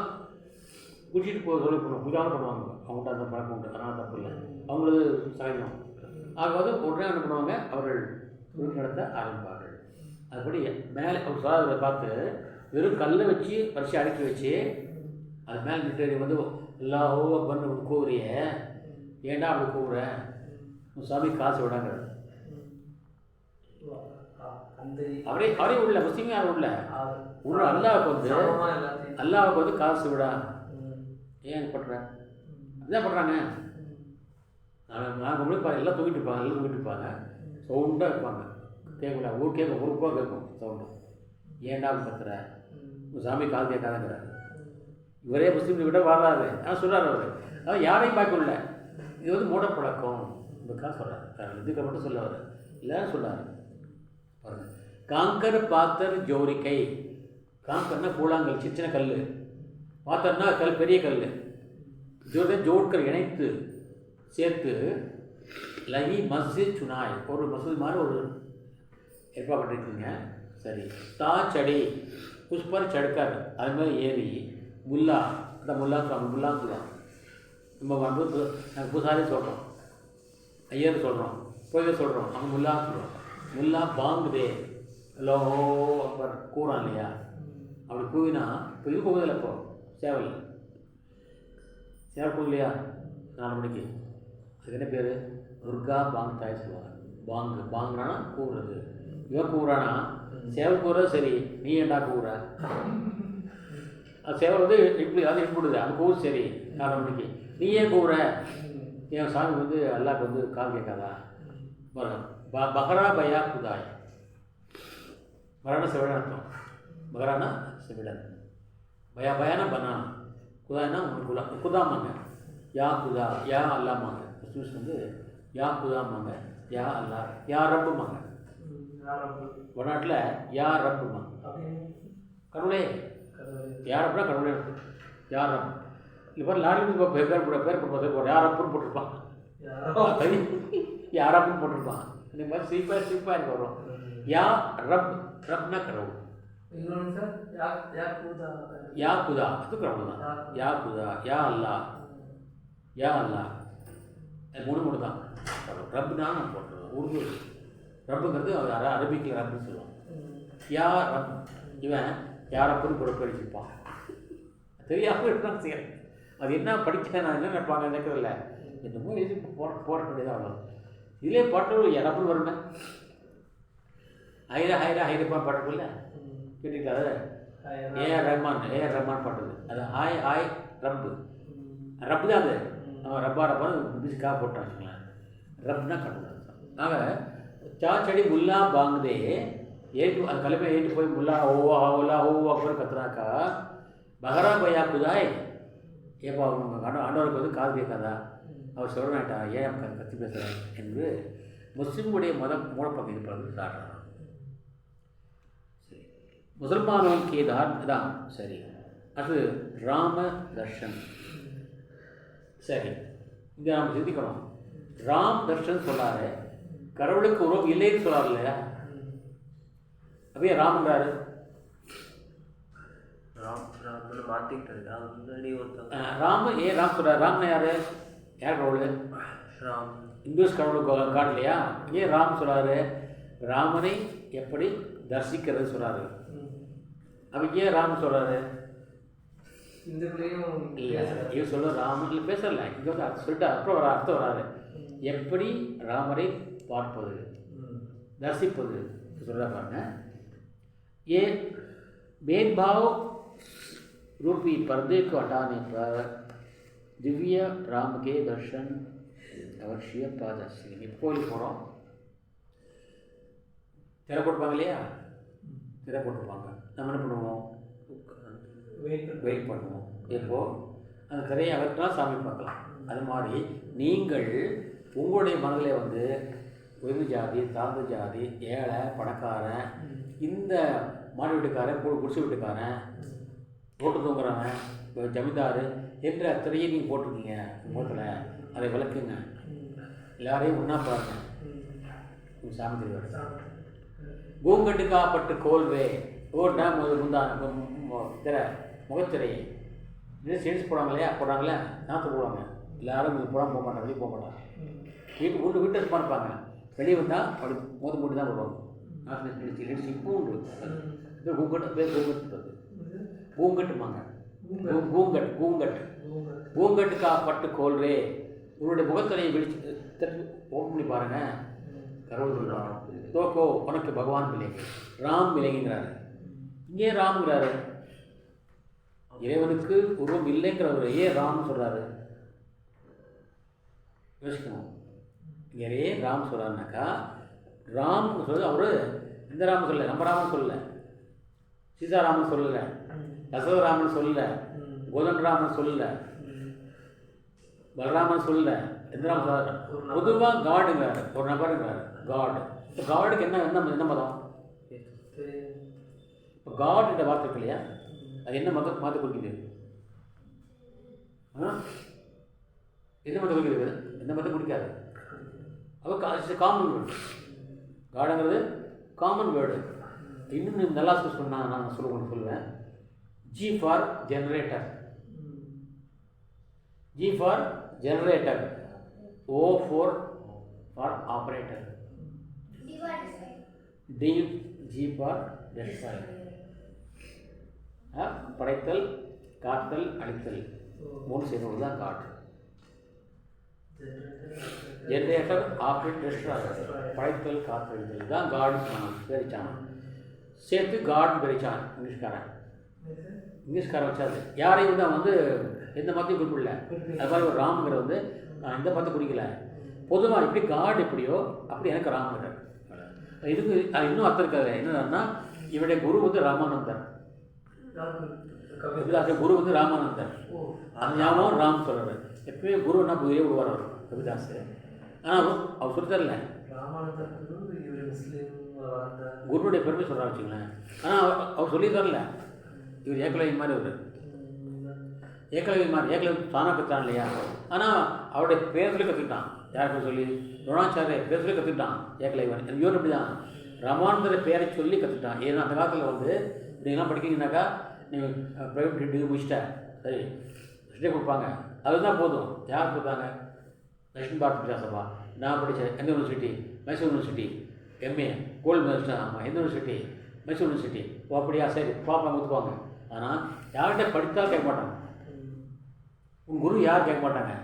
குடிச்சிட்டு தொழில் பண்ணுவோம், புதாலும் பண்ணுவாங்க. அவங்கள்ட்ட அந்த பழக்கம் உண்டு, அதனால் தப்பு இல்லை, அவங்களது சகஜம். ஆகவது உடனே என்ன பண்ணுவாங்க, அவர்கள் தொழில் நடத்த ஆரம்பிப்பார்கள். அதுபடி மேலே அவர் சாதனை பார்த்து வெறும் கல்லை வச்சு வரிசை அடுக்கி வச்சு அது மேலே நிட்டு வந்து எல்லாவோ பண்ணு கூவுறிய, ஏண்டா அப்படி கூவுற, சாமி காசு விடாங்க. அவரே உள்ள முஸ்லீம் யாரும் உள்ள அல்லாவுக்கு வந்து காசு விடா. ஏன் பண்ணுற அதுதான் பண்ணுறாங்க. நாங்கள் முடிப்பாங்க, எல்லாம் தூங்கிட்டு இருப்பாங்க, சவுண்டாக இருப்பாங்க. கேட்கல, ஊருக்கோ கேட்கும் சவுண்டு. ஏன்டா கத்துற, சாமி கால் கேட்காதங்கிறாரு. இவரே முஸ்லீம் விட வராது, ஆனால் சொல்கிறார் அவர். அதாவது யாரையும் பார்க்கல, இது வந்து மூடப்பழக்கம். இதுக்காக சொல்கிறார், இதுக்கு மட்டும் சொல்ல வர இல்லை சொல்கிறார் பாருங்கள். காங்கர் பாத்தர் ஜோரிக்கை. காங்கர்னா கூழாங்கல், சின்ன கல். பாத்தர்னா கல், பெரிய கல். ஜோட்கர் இணைத்து சேர்த்து லகி மஸ்ஜித் சுனாய், ஒரு மசூதி மாதிரி ஒரு ஏற்பாடு பண்ணியிருக்கீங்க. சரி. தா செடி புஷ்பர் சடுக்கர், அது மாதிரி ஏறி முல்லா, அந்த முல்லான்னு சொல்லுவாங்க. நம்ம வந்து நாங்கள் பூசாரி சொல்கிறோம், ஐயர் சொல்கிறோம், கோயிலை சொல்கிறோம், அவங்க முல்லான்னு சொல்கிறோம். முல்லா பாங்குதே லோஹோ அக்பர் கூறான் இல்லையா, அப்படி கூவினா இப்போ இது போகுதில்ல, இப்போ சேவல் கூவு இல்லையா 4 மணிக்கு, அதுக்கு என்ன பேர்? துர்கா பாங் தாய் சொல்லுவாங்க. பாங்குனா கூவுறது. இவன் கூவுறானா, சேவல் கூவுறது சரி, நீ ஏண்டா கூவுற? அது சேவல் வந்து இப்படி அது விடுது, அது கூவு சரி 4 மணிக்கு, நீ ஏன் கூவுற? என் சாமி வந்து அல்லாஹ்க்கு வந்து கால் கேட்காதா? பஹரா பயா குதாய், பரான செவிடன் அர்த்தம். பஹரானா செவிடன், பயானா பனானா, குதாய்னா உங்களுக்கு குதாமாங்க. யா குதா, யா அல்லாமாங்க. முஸ்லிம்ஸ் வந்து யா குதாமாங்க, யா அல்லா, யா ரப்புமாங்க. வடநாட்டில் யா ரப்புமாங்க. கடவுளே, யார் ரப்புனா கடவுளே இருக்கும். யார் ரப் இப்போ லாரிக்கு பேர் போட்டு யார் ரப்புன்னு போட்டிருப்பான், யார் ரப்புன்னு போட்டிருப்பான். இந்த மாதிரி சீப்பாக எனக்கு வரும். யா ரப்னா கடவுள். யா குதா அது கடவுள் தான். யா குதா, யா அல்லா, யா அல்லா, அது 3 தான் கடவுள். ரப்னா நம்ம போட்டுருவோம். உருது ரப்புங்கிறது அரபிக்கில் ரப்புன்னு சொல்லுவோம். யா ரப், இவன் யாரப்புன்னு கூட படிச்சிருப்பான், தெரியாமல் இருக்கான்னு செய்யறேன். அது என்ன படிக்க நான் என்ன நினைப்பாங்க நினைக்கிறதில்ல, என்னமோ எழுதி போட வேண்டியதான் அவ்வளோ. இதிலே பாட்டு யாரப்புன்னு வருமே, ஹைரப்பா பாட்டுக்குள்ள கேட்டுக்கிட்டாரு. ஏஆர் ரஹ்மான் பாட்டுது, அது ஹாய் ரப்பு தான். அது நம்ம ரப்பான்னு பிசிக்காக போட்டோம் வச்சுங்களேன். ரப்னா கடவுள். ஆக சாச்சடி முல்லா பாங்குதே ஏற்று, அந்த கலைமை ஏற்று போய் முல்லா ஓலா அக்பர் கத்துனாக்கா, பஹரா பயா குதாய், ஏப்பா அவங்க ஆண்டவருக்கு வந்து காது கேட்காதா? அவர் சொல்கிறாட்டா, ஏன் கத்தி பேசுகிறார் என்று முஸ்லிமுடைய மூலப்பக்கம் இருப்பது சாடுறாங்க. சரி, முசல்மானோं के தான் சரி. அது ராம தர்ஷன். சரி, இங்கே நாம் சிந்திக்கணும். ராம் தர்ஷன் சொல்லாரு, கடவுளுக்கு உருவம் இல்லைன்னு சொல்லார் இல்லையா? அப்படியே ராமன்றாரு. ராம ஏன் ராம் சொல்கிறார்? ராம்னா யார் கடவுள்? ராம் இந்துஸ் கடவுள் காட் இல்லையா? ஏன் ராம் சொல்கிறாரு? ராமனை எப்படி தரிசிக்கிறது சொல்கிறாரு. அப்போ ஏன் ராம் சொல்கிறாரு? இவர் சொல்ல ராமன் பேசல, இங்கே வந்து அது சொல்லிட்டு அப்புறம் அர்த்தம் வராது. எப்படி ராமரை பார்ப்பது, தரிசிப்பது சொல்ல பாருங்க. ये भेदभाव रूपी पर्दे को हटाने पर दिव्य राम के दर्शन अवश्य पा सकते हैं. கோயிலுக்கு போகிறோம், திரை போட்டுப்பாங்க இல்லையா? திரை போட்டுருப்பாங்க. நம்ம என்ன பண்ணுவோம்? வெயிட் பண்ணுவோம். எப்போ அந்த திரையை அகற்றினா சாமி பார்க்கலாம். அது மாதிரி நீங்கள் உங்களுடைய மனதில் வந்து உயர்ந்த ஜாதி, தாழ்ந்த ஜாதி, ஏழை, பணக்காரன், இந்த மாடி வீட்டுக்காரன், குடிசை வீட்டுக்காரன், ரோட்டு தூங்குறவன், ஜமீன்தார் என்ற திரையை நீங்கள் போட்டிருக்கீங்க முகத்தில். அதை விளக்குங்க, எல்லாரையும் ஒன்றா பாருங்க. சாமி தெரியாது. கூங்கட்டுக்கா பட்டு கோல்வே ஓட்டா திரை முகத்திரையை சேல்ஸ் போடுறாங்களே நாற்று போடுவாங்க. எல்லாரும் இது போடாமல் போக மாட்டாங்க, வெளியே போக மாட்டாங்க. வீட்டை சும்மா இருப்பாங்க. வெளியே வந்தால் அப்படி மூட்டு தான் போடுவாங்க. நாற்று இப்போ உண்டு. கூங்கட்டு பேர் கூங்கட்டு, கூங்கட்டுமாங்க. கூங்கட்டுக்கா பட்டு கோல்ரே, உன்னுடைய முகத்திரையை விழிச்சு ஓப்பன் பண்ணி பாருங்க. கடவுள் சொல்கிறான், தோக்கோ உனக்கு பகவான் விலகி, ராம் விலகிங்கிறாரு. இங்கே ராம்ங்கிறாரு. இறைவனுக்கு உருவம் இல்லைங்கிறவர் ஏன் ராம்னு சொல்கிறாரு? யோசிக்கணும். இங்கே ஏன் ராம் சொல்கிறாருனாக்கா, ராம் சொல்றது அவர் இந்த ராமன் சொல்லலை, நம்ம ராமன் சொல்லலை, சீதாராமன் சொல்லலை, தசரதராமன் சொல்லலை, கோதண்டராமன் சொல்லலை, பலராமன் சொல்லலை, எந்த ராமன் சொல்ல. பொதுவாக காடுங்கிறாரு, ஒரு நபருங்கிறாரு காடு. இப்போ காடுக்கு என்ன மதம்? இப்போ காட் என்ற வார்த்தை இருக்கு இல்லையா, அது என்ன மதம் மாற்ற குறிக்குது? என்ன மதம் குறிக்கிறது? எந்த மதம் குறிக்காது. அப்போ காமன் வேர்டு. காடுங்கிறது காமன் வேர்டு. இன்னும் நல்லா சொன்னால் நான் சொல்லுவேன். G for generator, G for generator. O4 for operator. G for destroyer. படைத்தல், காத்தல், அழித்தல் மூணு சேர்ந்தது தான் காட். Generator, operate, destroyer. படைத்தல், காத்தல், அழித்தல் தான் காட்னு சொன்னாங்க. பேரிச்சான் சேர்த்து காட் பேரிச்சான் இங்கிலீஷ்காரன் வச்சாது. யாரையும் வந்து அவன் வந்து எந்த மதத்தையும் குறிப்பிடல. அது மாதிரி ஒரு ராமங்கிறது வந்து நான் எந்த மதத்தை குறிக்கல. பொதுவாக எப்படி காட் எப்படியோ அப்படி எனக்கு ராமங்கிறார். இதுக்கு இன்னும் அர்த்தம் இருக்காது. என்னன்னா இவருடைய குரு வந்து ராமானந்தர். கபிதாஸ் குரு வந்து ராமானந்தர். அந்த ஞாபகம் ராம் சொல்கிறார். எப்பயுமே குருன்னா குருவே விடுவார் அவர் கபிதாஸ். ஆனால் அவர் சொல்லி தரல. குருனுடைய பெருமை சொல்கிறா வச்சுங்களேன். ஆனால் அவர் சொல்லி தரல. இவர் ஏகலவி மாதிரி ஒரு ஏகலவி மாதிரி ஏகலவி தானாக கற்றுட்டான் இல்லையா. ஆனால் அவருடைய பேர் சொல்லி கற்றுக்கிட்டான். யாருக்கு சொல்லி? துரோணாச்சாரிய பேர் சொல்லி கற்றுக்கிட்டான் ஏகலைவன். எனக்கு இவர் அப்படி தான் ராமானந்தரை பேரை சொல்லி கற்றுக்கிட்டான். ஏன்னா அந்த காலத்தில் வந்து நீங்கள்லாம் படிக்கிங்கனாக்கா நீங்கள் ப்ரைவேட் டிகிரி முடிச்சிட்டேன் சரி சர்டிஃபிகேட் கொடுப்பாங்க. அதுதான் போதும். யார் கொடுத்தாங்க? தக்ஷின் பாரத் வித்யாசபா. நான் படித்தேன் எந்த university? Mysore university. MA gold medalist. ஆமாம் எந்த யூனிவர்சிட்டி? மைசூர் யூனிவர்சிட்டி. ஓ அப்படியா சரி பாப்பா ஊற்றுவாங்க. ஆனால் யார்கிட்ட படித்தாலும் கேட்க மாட்டாங்க. உன் குரு யார் கேட்க மாட்டாங்க.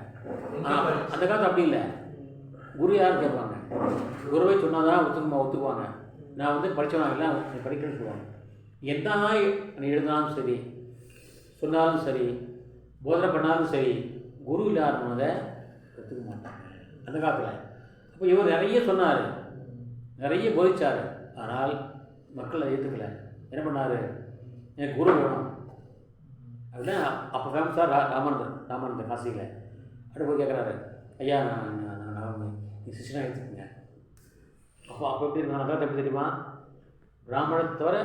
ஆனால் அந்த காலத்தில் அப்படி இல்லை. குரு யாரும் கேட்பாங்க. குருவை சொன்னால் தான் ஒத்துக்குவாங்க. நான் வந்து படித்தவனா எல்லாம் படிக்கிறேன்னு சொல்லுவாங்க. என்ன நீ எழுதினாலும் சரி சொன்னாலும் சரி போதனை பண்ணாலும் சரி குரு இல்லாதவங்க ஒத்துக்க மாட்டாங்க அந்த காலத்தில். அப்போ இவர் நிறைய சொன்னார், நிறைய போதிச்சார். ஆனால் மக்களை ஏற்றுக்கலை. என்ன பண்ணார்? எனக்கு குரு வேணும் அப்படின்னா அப்போ ஃபேமஸாக ராமானந்தர் காசியில். அப்படி போய் கேட்குறாரு, ஐயா நான் நீ சிஷ்யனாக எடுத்துக்கோங்க. அப்போ எப்படி நான் அதான் எப்படி தெரியுமா? பிராமணத்தை தவிர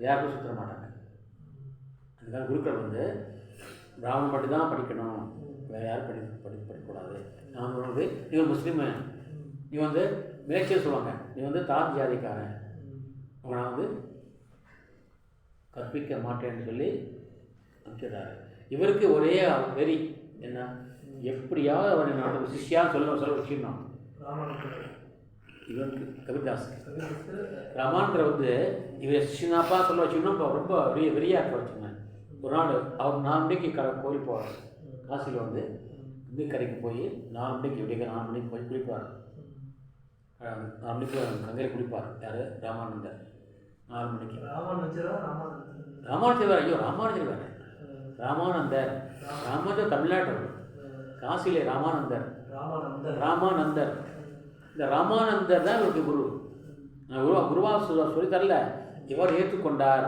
யாருக்கும் சுற்ற மாட்டாங்க. அதுக்காக குருக்கள் வந்து பிராமணன் மட்டும்தான் படிக்கணும், வேறு யாரும் படிக்கக்கூடாது. நான் வந்து நீ ஒரு முஸ்லீமு, நீ வந்து மேற்சே சொல்லுவாங்க, நீ வந்து தாத் ஜாதிக்காரன், நான் வந்து கற்பிக்க மாட்டேன்னு சொல்லி அனுப்பிச்சிடுறாரு. இவருக்கு ஒரே வெறி என்ன, எப்படியாவது அவரை நான் ஒரு சிஷ்யான்னு சொல்ல வச்சுக்கணும். இவனுக்கு கபிதாஸ் ராமானந்தர் வந்து இவர் சிஷ்யனாப்பா சொல்ல வச்சுக்கணும். இப்போ ரொம்ப வெறியாக இருக்க வச்சுங்க. ஒரு நாள் அவர் 4 மணிக்கு கோயில் போவார். காசியில் வந்து கரைக்கு போய் 4 மணிக்கு விடிய 4 மணிக்கு போய் குளிப்பார். 4 மணிக்கு கங்கையில் குளிப்பார். யார்? ராமானந்தர். 4 மணிக்கு ராமானுஜர் வேறு. ஐயோ ராமானுஜர் வேறு. ராமானந்தர் தமிழ்நாட்டு காசியிலே ராமானந்தர். இந்த ராமானந்தர் தான் இவருக்கு குரு. குருவாக சொல்லி தரல, இவர் ஏற்றுக்கொண்டார்.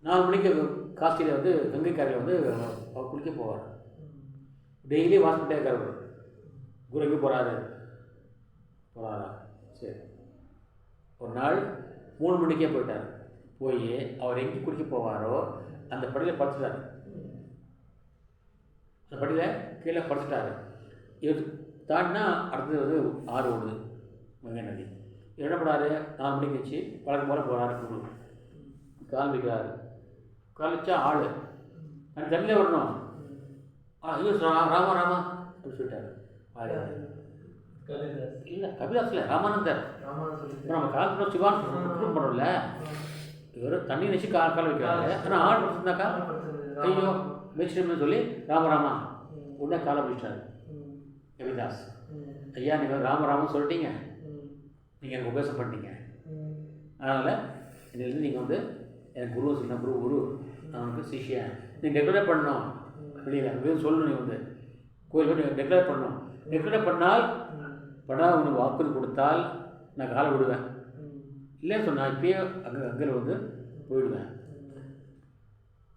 4 மணிக்கு காசியில் வந்து கங்கை கரையில் வந்து அவர் குளிக்க போவார். டெய்லி வாஷ் பண்ணிட்டே இருக்கார். குரு எங்கே போகிறாரா? சரி, ஒரு நாள் 3 மணிக்கே போயிட்டார். போய் அவர் எங்கே குளிக்க போவாரோ அந்த படியில் படுத்துட்டார். அந்த படியில் கீழே படுத்துட்டார். இவர் தாண்டினா அடுத்தது வந்து ஆறு ஓடுது, கங்கை நதி. என்ன பண்ணார்? 4 மணிக்கு வச்சு வழக்கம் போல போகிறாரு. குரு கால் வைக்கிறாரு. கால் வச்சா ஆள் அந்த தண்ணியில் விடணும். ஐயோ ராமா அப்படி சொல்லிட்டாரு. இல்லை கபிதாஸ் இல்லை, ராமானந்தர். நம்ம கால் பண்ண சிவான் பண்ணுறோம்ல, இவர் தண்ணி நினச்சி கால் வைக்கிறாரு. ஆனால் ஆள் படுத்துருந்தாக்கா ஐயோ வச்சுட்டோம்னு சொல்லி ராமராமா உடனே காலை பிடிச்சிட்டாரு கபிதாஸ். ஐயா நீங்கள் ராமராமன் சொல்லிட்டீங்க, நீங்கள் எனக்கு உபதேசம் பண்ணிட்டீங்க, அதனால் இன்னிலேருந்து நீங்கள் வந்து எனக்கு குருவை சொன்ன குரு நான் வந்து சிஷியன், நீங்கள் டெக்கரேட் பண்ணணும். வெளியில் சொல்லணும், நீ வந்து கோயில் நீங்கள் டெக்கரேட் பண்ணணும். டெக்கரேட் பண்ணால் உனக்கு வாக்குறுதி கொடுத்தால் நான் காலை விடுவேன், இல்லைன்னு சொன்னால் இப்பயே அங்கே வந்து போயிடுவேன்.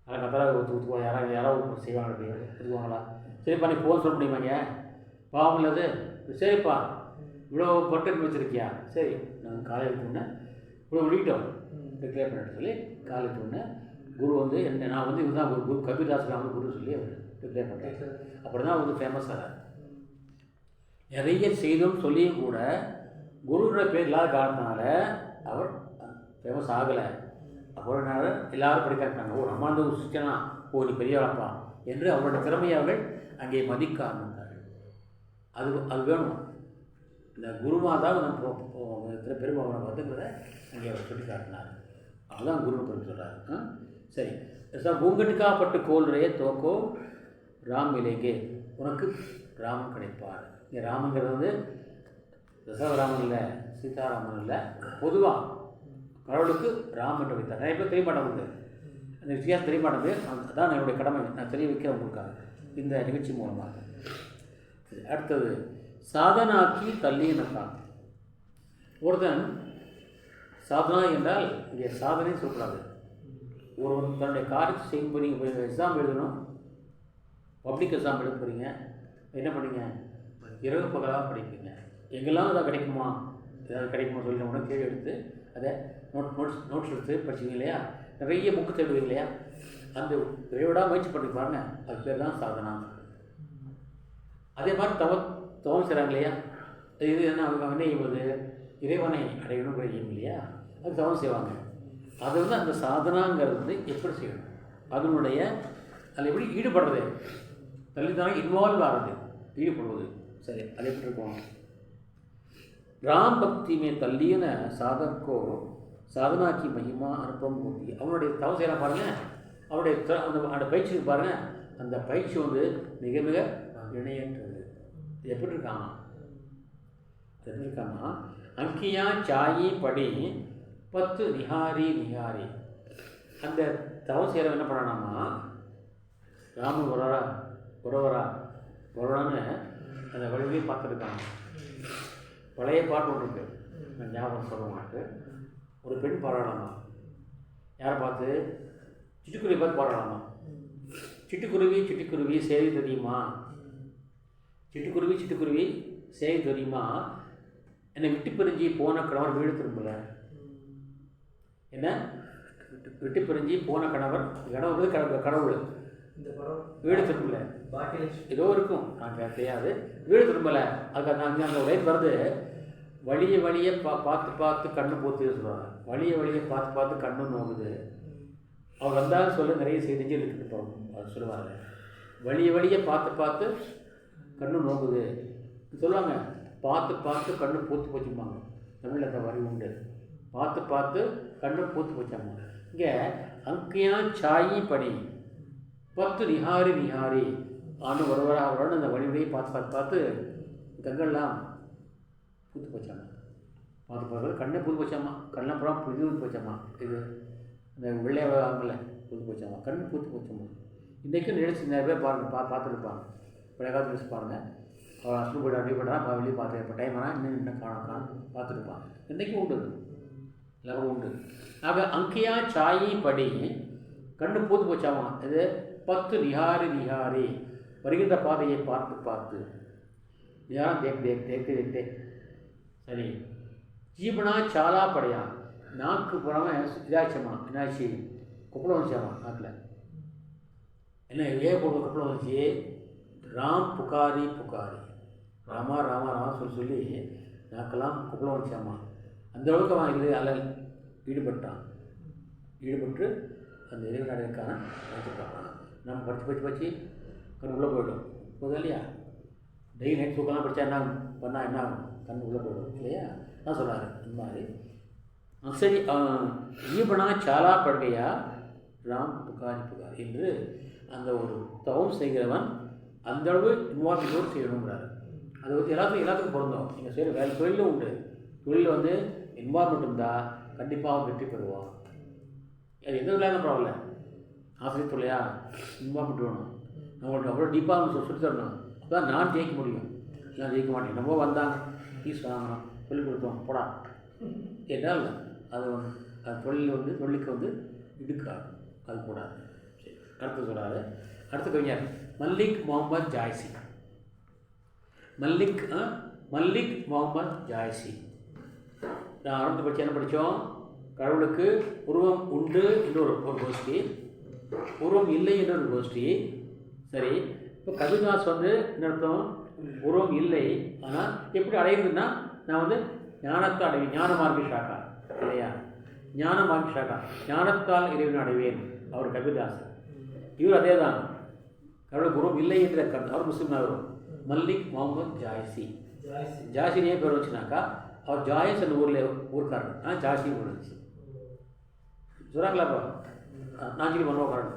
ஆனால் கத்தராக ஊற்றுவாங்க. யாராவது செய்வாங்க, ஒத்துக்குவாங்களா? சரிப்பா நீ போன்னு சொல்ல முடியுமாங்க? பாவம் இல்லது. சரிப்பா இவ்வளோ பொருட்கள் வச்சுருக்கியா? சரி நாங்கள் காலையில் முன்னே இவ்வளோ விழிக்கிட்டோம் டிக்ளேர் பண்ணிட்டு சொல்லி காலேஜ் ஒன்று குரு வந்து என்ன நான் வந்து இதுதான் குரு கபிதாஸ் ராமன் குரு சொல்லி அவர் டிக்ளேர் பண்ணுறாரு. அப்படி தான் வந்து ஃபேமஸ் ஆகிறார். நிறைய செய்தும் சொல்லியும் கூட குருன்ற பேர் இல்லாத காரணத்தினால அவர் ஃபேமஸ் ஆகலை. அப்புறம் எல்லோரும் படிக்கிறாங்க, ஓ ராமானந்த ஒரு சிச்சனா, ஓ நீ பெரியவளப்பா என்று அவரோட திறமையை அவர்கள் அங்கே மதிக்க ஆரம்பித்தார்கள். அது வேணும். இந்த குருமாதான் நம்ம இத்தனை பெருமை அவரை வந்துங்கிறத அங்கே அவர் சொல்லி காட்டினார். அதுதான் குரு பெருமை சொல்கிறார். சரி சார், பூங்கட்டுக்காப்பட்டு கோல்றைய தோக்கோ ராம் விலைக்கே, உனக்கு ராமன் கிடைப்பார். இங்கே ராமங்கிறது வந்து தசவராமன் இல்லை, சீதாராமன் இல்லை, பொதுவாக கடவுளுக்கு ராம் என்று வைத்தார். நிறைய பேர் தெரிய மாட்டேங்குது, அந்த வித்தியாசம் தெரிய மாட்டேங்குது. அதுதான் என்னுடைய கடமை, நான் தெரிய வைக்க உங்களுக்காக இந்த நிகழ்ச்சி மூலமாக. அடுத்தது சாதனாக்கி தள்ளியனக்கான். ஒருத்தன் சாதனா என்றால் இங்கே சாதனைன்னு சொல்லக்கூடாது. ஒருவன் தன்னுடைய காரியத்தை செய்யும் போது நீங்கள் எக்ஸாம் எழுதணும், பப்ளிக் எக்ஸாம் எழுத போகிறீங்க, என்ன பண்ணீங்க? இரவு பகலாக படிப்பீங்க. எங்கெல்லாம் எதாவது கிடைக்குமா, ஏதாவது கிடைக்குமா சொல்லி கூட கேள்வி எடுத்து அதை நோட்ஸ் எடுத்து படிச்சிங்க இல்லையா? நிறைய புக்கு தேடுவீங்க இல்லையா? அந்த விரைவிடாக முயற்சி பண்ணி பாருங்க, அது பேர் தான் சாதனா. அதே மாதிரி தவம் செய்கிறாங்க இல்லையா? இது என்ன, அவங்க என்ன செய்வது? இறைவனை அடையணுங்கிற எய்ம் இல்லையா? அது தவம் செய்வாங்க. அது வந்து அந்த சாதனாங்கிறது வந்து எப்படி செய்யணும், அதனுடைய அதில் எப்படி ஈடுபடுறது, தள்ளித்தானே இன்வால்வ் ஆகிறது, ஈடுபடுவது. சரி, அது எப்படி இருக்கும்? ராம் பக்தி மே தள்ளியன சாதக்கோ சாதனாக்கி மகிமா அனுப்பம் மூர்த்தி. அவனுடைய தவம் செய்யலாம் பாருங்கள், அவனுடைய அந்த பயிற்சி பாருங்கள், அந்த பயிற்சி வந்து மிக மிக இணையற்றது. எப்படி இருக்காமா? எப்படி இருக்காமா? அங்கியா சாயி படி 10 நிகாரி நிகாரி. அந்த தவம் செய்கிறவன் என்ன பண்ணானாமா, ராமன் உறவரான்னு அந்த வழியே பார்த்துருக்காங்க. பழைய பாட்டு ஒன்று இருக்குது, நான் ஞாபகம் சொல்ல மாட்டேன். ஒரு பெண் பாராடலாமா, யாரை பார்த்து? சிட்டுக்குருவி பார்த்து பாராடலாமா. சிட்டுக்குருவி சிட்டுக்குருவி செய்தி தெரியுமா, சிட்டுக்குருவி சிட்டுக்குருவி செய்தி தெரியுமா, என்னை விட்டு பிரிஞ்சு போன கணவர் வீடு திரும்பல. என்ன விட்டு பிரிஞ்சு போன கணவர் கடவுள் வீடு திரும்பல, ஏதோ இருக்கும், நான் தெரியாது, வீடு திரும்பலை. அதுக்கு அந்த லைஃப் வருது, வழியை பார்த்து கண்ணு போத்து சொல்லுவாங்க. வழியை பார்த்து கண்ணு நோக்குது. அவர் வந்தாலும் சொல்ல நிறைய செய்தி இருக்குது போகணும், அது சொல்லுவாங்க. வழியை பார்த்து கண்ணு நோக்குது சொல்லுவாங்க. பார்த்து கண்ணு பூத்து போச்சுப்பாங்க. தமிழில் அந்த வரி உண்டு, பார்த்து கண்ணு பூத்து போச்சாங்க. இங்கே அங்கியா சாயி படி 10 நிகாரி நிகாரி அவரோட அந்த வழிமுறையை பார்த்து கண்கள்லாம் பூத்து போச்சாமா. பார்த்து கண்ணே பூத்து போச்சாமா, கண்ணப்புறம் புது போச்சாமா. இது இந்த வெள்ளையாகல பூத்து போச்சாமா, கண் பூத்து போச்சாமா. இன்றைக்கும் நிகழ்ச்சி நிறைய பேர் பார்த்துருப்பாங்க. பழைய காலத்து நியூஸ் பாருங்கள், அவன் அசல் போய்ட்டு அப்படி போய்ட்டா வெளியே பார்த்து இப்போ டைம் ஆனால் இன்னும் காண பார்த்துருப்பான். இன்றைக்கும் உண்டு, எல்லாரும் உண்டு. ஆக அங்கியா சாயி படி கண்ணு பூத்து போச்சாமா. இது 10 நிகாரி நிகாரி வருகின்ற பாதையை பார்த்து யாரும் தேக்கே. சரி, ஜீவனா சாலா படையா, நாக்கு போகாமல் இதாச்சம்மா, என்னாச்சு? குப்பளம் வந்துச்சாமா நாக்கில். என்ன போடுற குப்பளம் வந்துச்சு? ராம் புகாரி ராமா சொல்லி நாக்கெல்லாம் குப்பளம் வந்துச்சாமா. அந்த அளவுக்கு அவன் இது அல்ல ஈடுபட்டு அந்த இறைவனுக்கான நினைச்சிருக்காங்க. நம்ம படித்து கண் உள்ளே போய்டும் போதும் இல்லையா? டெய்லி நைட் தூக்கலாம் படித்தா என்ன பண்ணால் என்ன ஆகும்? கண் உள்ளே போய்டும் இல்லையா? தான் சொல்கிறாரு இந்த மாதிரி. சரி, ஈபனா சாலா படுகையா ராம் புகாரி என்று அந்த ஒரு தவம் செய்கிறவன் அந்தளவு இன்வால்வ்மெண்ட்டோடு செய்யணுங்கிறாரு. அது வந்து எல்லாத்துக்கும் பொருந்தோம். நீங்கள் செய்கிற தொழிலும் உண்டு. தொழிலில் வந்து இன்வால்வ்மெண்ட் இருந்தால் கண்டிப்பாக வெற்றி பெறுவான். அது எந்த விளையாட பரவாயில்ல, ஆசிரியர் தொழிலையா இன்வால்வ்மெண்ட் வேணும். நம்மளுக்கு அவ்வளோ டீப்பாக சொல்லி தரணும். அப்போ தான் நான் ஜெயிக்க முடியும். நான் ஜெயிக்க மாட்டேன். நம்ம வந்தாங்க ஃபீஸ் வாங்கணும், சொல்லிக் கொடுத்தோம் போடா என்றால் அது தொழில் வந்து தொழிலுக்கு வந்து இடுக்காது, அது கூடாது. சரி, அடுத்து சொல்கிறாரு. அடுத்த கவிஞர் மல்லிக் முகமது ஜாய்சி. மல்லிக் முகமது ஜாய்சி. நான் ஆரம்பத்தை பற்றி என்ன படித்தோம்? கடவுளுக்கு உருவம் உண்டு என்று ஒரு கோஷ்டி, உருவம் இல்லை என்று ஒரு கோஷ்டி. சரி, இப்போ கபில்தாஸ் வந்து என்ன அர்த்தம்? உருவம் இல்லை, ஆனால் எப்படி அடையுதுன்னா நான் வந்து ஞானத்தை அடைவேன், ஞான மார்க்க சாக்கா இல்லையா? ஞான மார்க்க சாக்கா, ஞானத்தால் இறைவன் அடைவேன். அவர் கபில்தாஸ். இவர் அதே தான், கடவுளுக்கு உருவம் இல்லை என்ற கருத்து. அவர் முஸ்லீம் வரும். மல்லிக் முகமது ஜாய்சி. ஜாய்சினே பேர் வச்சுனாக்கா அவர் ஜாயஸ் அந்த ஊருக்காரர். ஆனால் ஜாய்சி பேர் வந்துச்சு. சொல்கிறாங்களாப்பா நாஞ்சில் மன்னோக்காரன்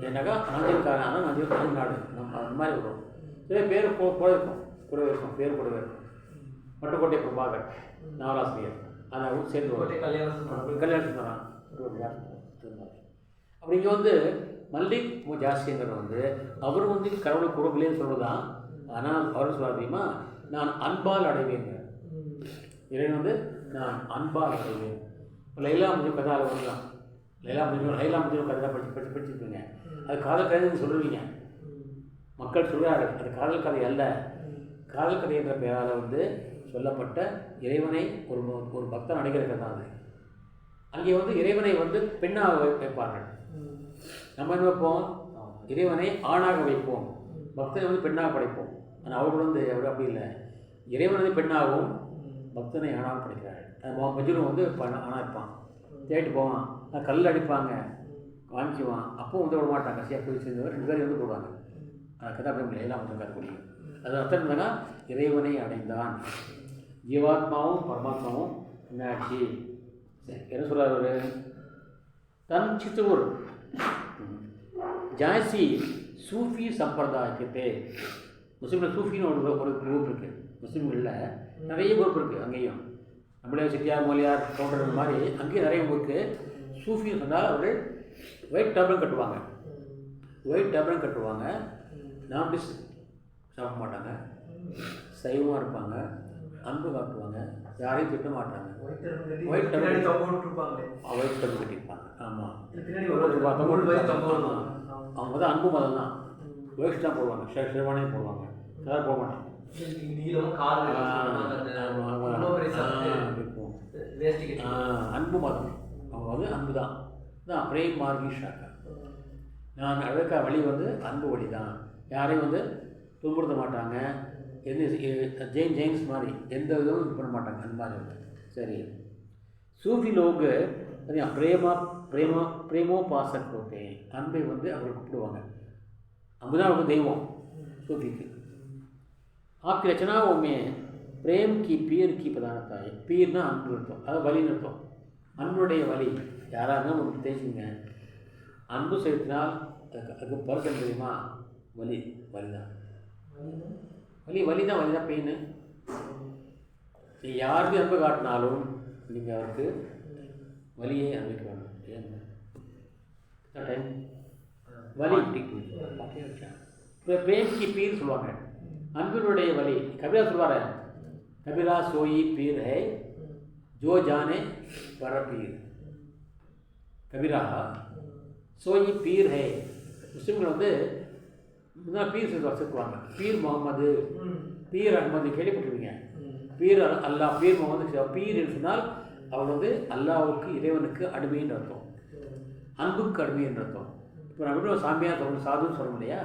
ஏன்னாக்கா நாஞ்சில்காரன். ஆனால் நாஞ்சில் நாடு நம்ம அந்த மாதிரி வரும். சில பேர் கூட இருக்கும், கூடவே இருக்கும், பேர் கூடவே இருக்கும். பட்டுக்கோட்டை பிரபாகர் நாவலாசிரியர் ஆனால் சேர்ந்து கல்யாணம் வரான். அது மாதிரி அப்படி இங்கே வந்து மல்லிக் ஜாஸ்திங்கிறவர் அவர் கடவுளுக்கு உறவுலேன்னு சொல்கிறதான். ஆனால் அவர் சொல்ல தெரியுமா, நான் அன்பால் அடைவேங்க. இறைவன் நான் அன்பால் அடைவேன். லைலா முடிஞ்ச கதாவில் வரலாம். லைலா முடிஞ்ச கதை படிச்சுருப்பீங்க. அது காதல் கதைன்னு சொல்லுவீங்க. மக்கள் சொல்கிறாரு அது காதல் கதை அல்ல. காதல் கதை என்ற பெயரால் சொல்லப்பட்ட இறைவனை ஒரு பக்தன் அடைகிற கதை தான் அது. அங்கே இறைவனை பெண்ணாக வைப்பார்கள். நம்ம என்ன வைப்போம், இறைவனை ஆணாக வைப்போம், பக்தனை பெண்ணாக படைப்போம். ஆனால் அவர்கள் அவர் அப்படி இல்லை. இறைவன் பெண்ணாகவும் பக்தனை ஆணாக படைக்கிறார்கள். மஜ்னு ஆணாக இருப்பான், தேடிட்டு போவான், கல் அடிப்பாங்க, வாங்கிக்குவான். அப்போ விட மாட்டாங்க. சேர்த்து சேர்ந்தவர் 2 பேர் போடுவாங்க. கதை அப்படி எல்லாம் கதை முடியும். அது அர்த்தம் என்னன்னா இறைவனை அடைந்தான். ஜீவாத்மாவும் பரமாத்மாவும் என்னாச்சு என்ன சொல்கிறார் தன் சித்தூர் ஜாய்சி சூஃபி சம்பிரதாயத்தை. முஸ்லீமில் சூஃபின்னு ஒரு குரூப் இருக்குது. முஸ்லீம்களில் நிறைய குரூப் இருக்குது. அங்கேயும் நம்மளே செட்டியார் மொழியார் கவுண்டர் மாதிரி அங்கேயும் நிறைய இருக்குது. சூஃபின்னு சொன்னால் அவர்கள் ஒயிட் டர்பன் கட்டுவாங்க. நான்வெஜ் சாப்பிட மாட்டாங்க, சைவமாக இருப்பாங்க, அன்பு காட்டுவாங்க, யாரையும் திட்ட மாட்டாங்க. ஒயிட் டர்பன் கட்டியிருப்பாங்க. ஆமாம், அவங்க தான் அன்பு மதம் தான். ஒயிட் தான் போடுவாங்க, ஷெர்வானே போடுவாங்க, கலர் போட மாட்டாங்க. அன்பு மதம். அவங்க அன்பு தான். பிரேம் மார்கி ஷாக்கா. நான் அழகா வழி அன்பு வழி தான். யாரையும் துன்புறுத்த மாட்டாங்க. ஜெயின்ஸ் மாதிரி எந்த இதுவும் இது பண்ண மாட்டாங்க. அந்த மாதிரி சரி. சூஃபி லோகு பிரேமோ பாசக் போத்தே. அன்பை அவர்கள் கூப்பிடுவாங்க. அன்புதான் அவருக்கு தெய்வம் சூஃபிக்கு. आपकी रचनाओं में प्रेम की पीर की प्रधानता है. पीरना அன்பு அர்த்தம், அது வலின்னு அர்த்தம். அன்புடைய வலி யாராக உங்களுக்கு தெரிஞ்சுங்க. அன்பு செலுத்தினால் அதுக்கு பர்சன் தெரியுமா, வலிதான். வலிதான் பெயின். நீ யாருக்கு அன்பு காட்டினாலும் நீங்கள் அவருக்கு வலியை அனுபவிக்க வேண்டும். ஏன் வலி பிரேம் கி பீர் சொல்லுவாங்க. அன்பினுடைய வலி. கபிரா சொல்வார், கபிரா சோயி பீர் ஹை ஜோ ஜானே பர பீர். கபிரா சோயி பீர் ஹை. முஸ்லீம்கள் பீர் சொல்லுவாங்க. பீர் முகமது, பீர் அஹ்மது கேள்விப்பட்டிருப்பீங்க. பீர் அல்லாஹ், பீர் முகமது. பீர் என்று சொன்னால் அவர் அல்லாவுக்கு இறைவனுக்கு அடிமைன்னு அர்த்தம், அன்புக்கு அடிமைன்னு அர்த்தம். இப்போ நம்ம எப்படி சாமியார் சொல்லணும், சாதுன்னு சொல்லணும் இல்லையா,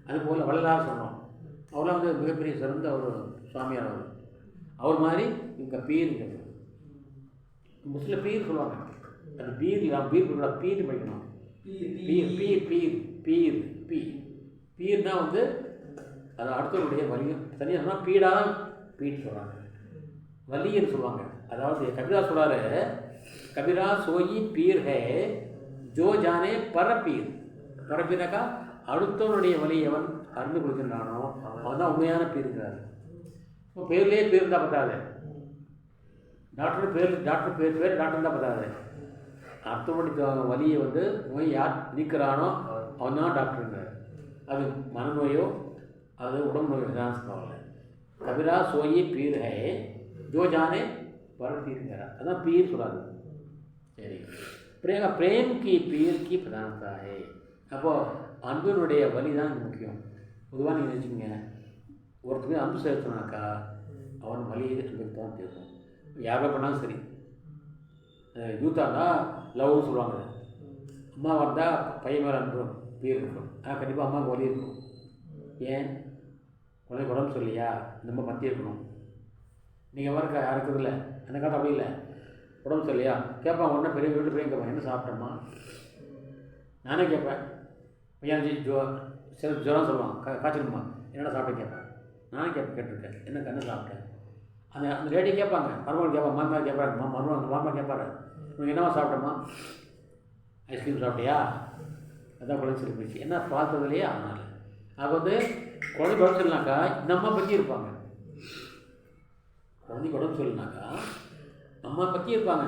அதுபோல் வள்ளலார் சொல்லணும். அவரெல்லாம் மிகப்பெரிய சிறந்த ஒரு சுவாமியார். அவர் மாதிரி இங்கே பீருங்கிறது முஸ்லீம் பீர் சொல்லுவாங்க. அது பீர் பீர் படிக்கணும். பீர் பீர் பீர் பீர் பீர் பீர்னா அது அடுத்தவருடைய வலியும் தனியாக சொன்னால் பீடாக பீட் சொல்கிறாங்க, வலின்னு சொல்லுவாங்க. அதாவது கபிரா சொல்கிறாரு, கபிரா சோயி பீர் ஹே ஜோ ஜானே பரப்பீர். பரப்பீராக்கா அடுத்தவனுடைய வலி எவன் அறிந்து கொடுக்கின்றானோ அவன் தான் உண்மையான பீருங்கிறாரு. இப்போ பேர்லேயே பேர் இருந்தால் பத்தாது. டாக்டர் பேர் டாக்டர் தான் பத்தாது. அடுத்தவனுடைய வலியை நோய் யார் நீக்கிறானோ அவன் தான் டாக்டருங்கிறார். அது மனநோயோ அது உடம்பு நோயோ தான் சொல்லுவாங்க. கபிரா சோயி பீர் ஹே ஜோ ஜானே பரப்பீருங்கிறார். அதுதான் பீர் சொல்லாது. சரி. பிரேம் கி பீர் கி பிரதானதா ஹே. அப்போது அன்பினுடைய வலி தான் முக்கியம். பொதுவாக நீங்கள் நினச்சிங்க, ஒருத்தருக்கு அன்பு செலுத்தினாக்கா அவன் வலியை அன்புக்கு தான் தெரியும். யாரோ பண்ணாலும் சரி. யூத்தாக இருந்தால் லவ்னு சொல்லுவாங்க. அம்மா வந்தால் பையன் மேலே அன்பு பீர் இருக்கும். ஆனால் கண்டிப்பாக அம்மாவுக்கு வலி இருக்கும். ஏன் குழந்தைக்கு உடம்பு சொல்லியா நம்ம மத்திய இருக்கணும். நீங்கள் வரக்கா யாருக்கு இல்லை, அந்த காலத்தில் அப்படி இல்லை. உடம்பு சொல்லியா கேட்பான். உடனே பெரிய வீட்டு பெரிய கேட்பான், என்ன சாப்பிட்டோம்மா. நானே கேட்பேன், பையன் சில ஜுரம் சொல்லுவான், காய்ச்சலுமா என்னடா சாப்பிட்டு கேட்பேன். நானும் கேட்டிருக்கேன், என்ன கண்ணு சாப்பிட்டேன். அந்த லேடி கேட்பாங்க, மருமகள் கேட்பாங்க, மாமா கேட்பாங்க, மருமகள் மாமா கேட்பாரு, உனக்கு என்னவா சாப்பிட்டோமா, ஐஸ்கிரீம் சாப்பிட்டியா, அதான் குழந்தை சொல்லி போயிடுச்சு. என்ன பார்த்ததுலையே அதனால் அது வந்து குழந்தைக்கு உடம்பு சொல்லினாக்கா இந்த அம்மா பற்றி இருப்பாங்க. குழந்தைக்கு உடம்பு சொல்லினாக்கா அம்மா பற்றி இருப்பாங்க.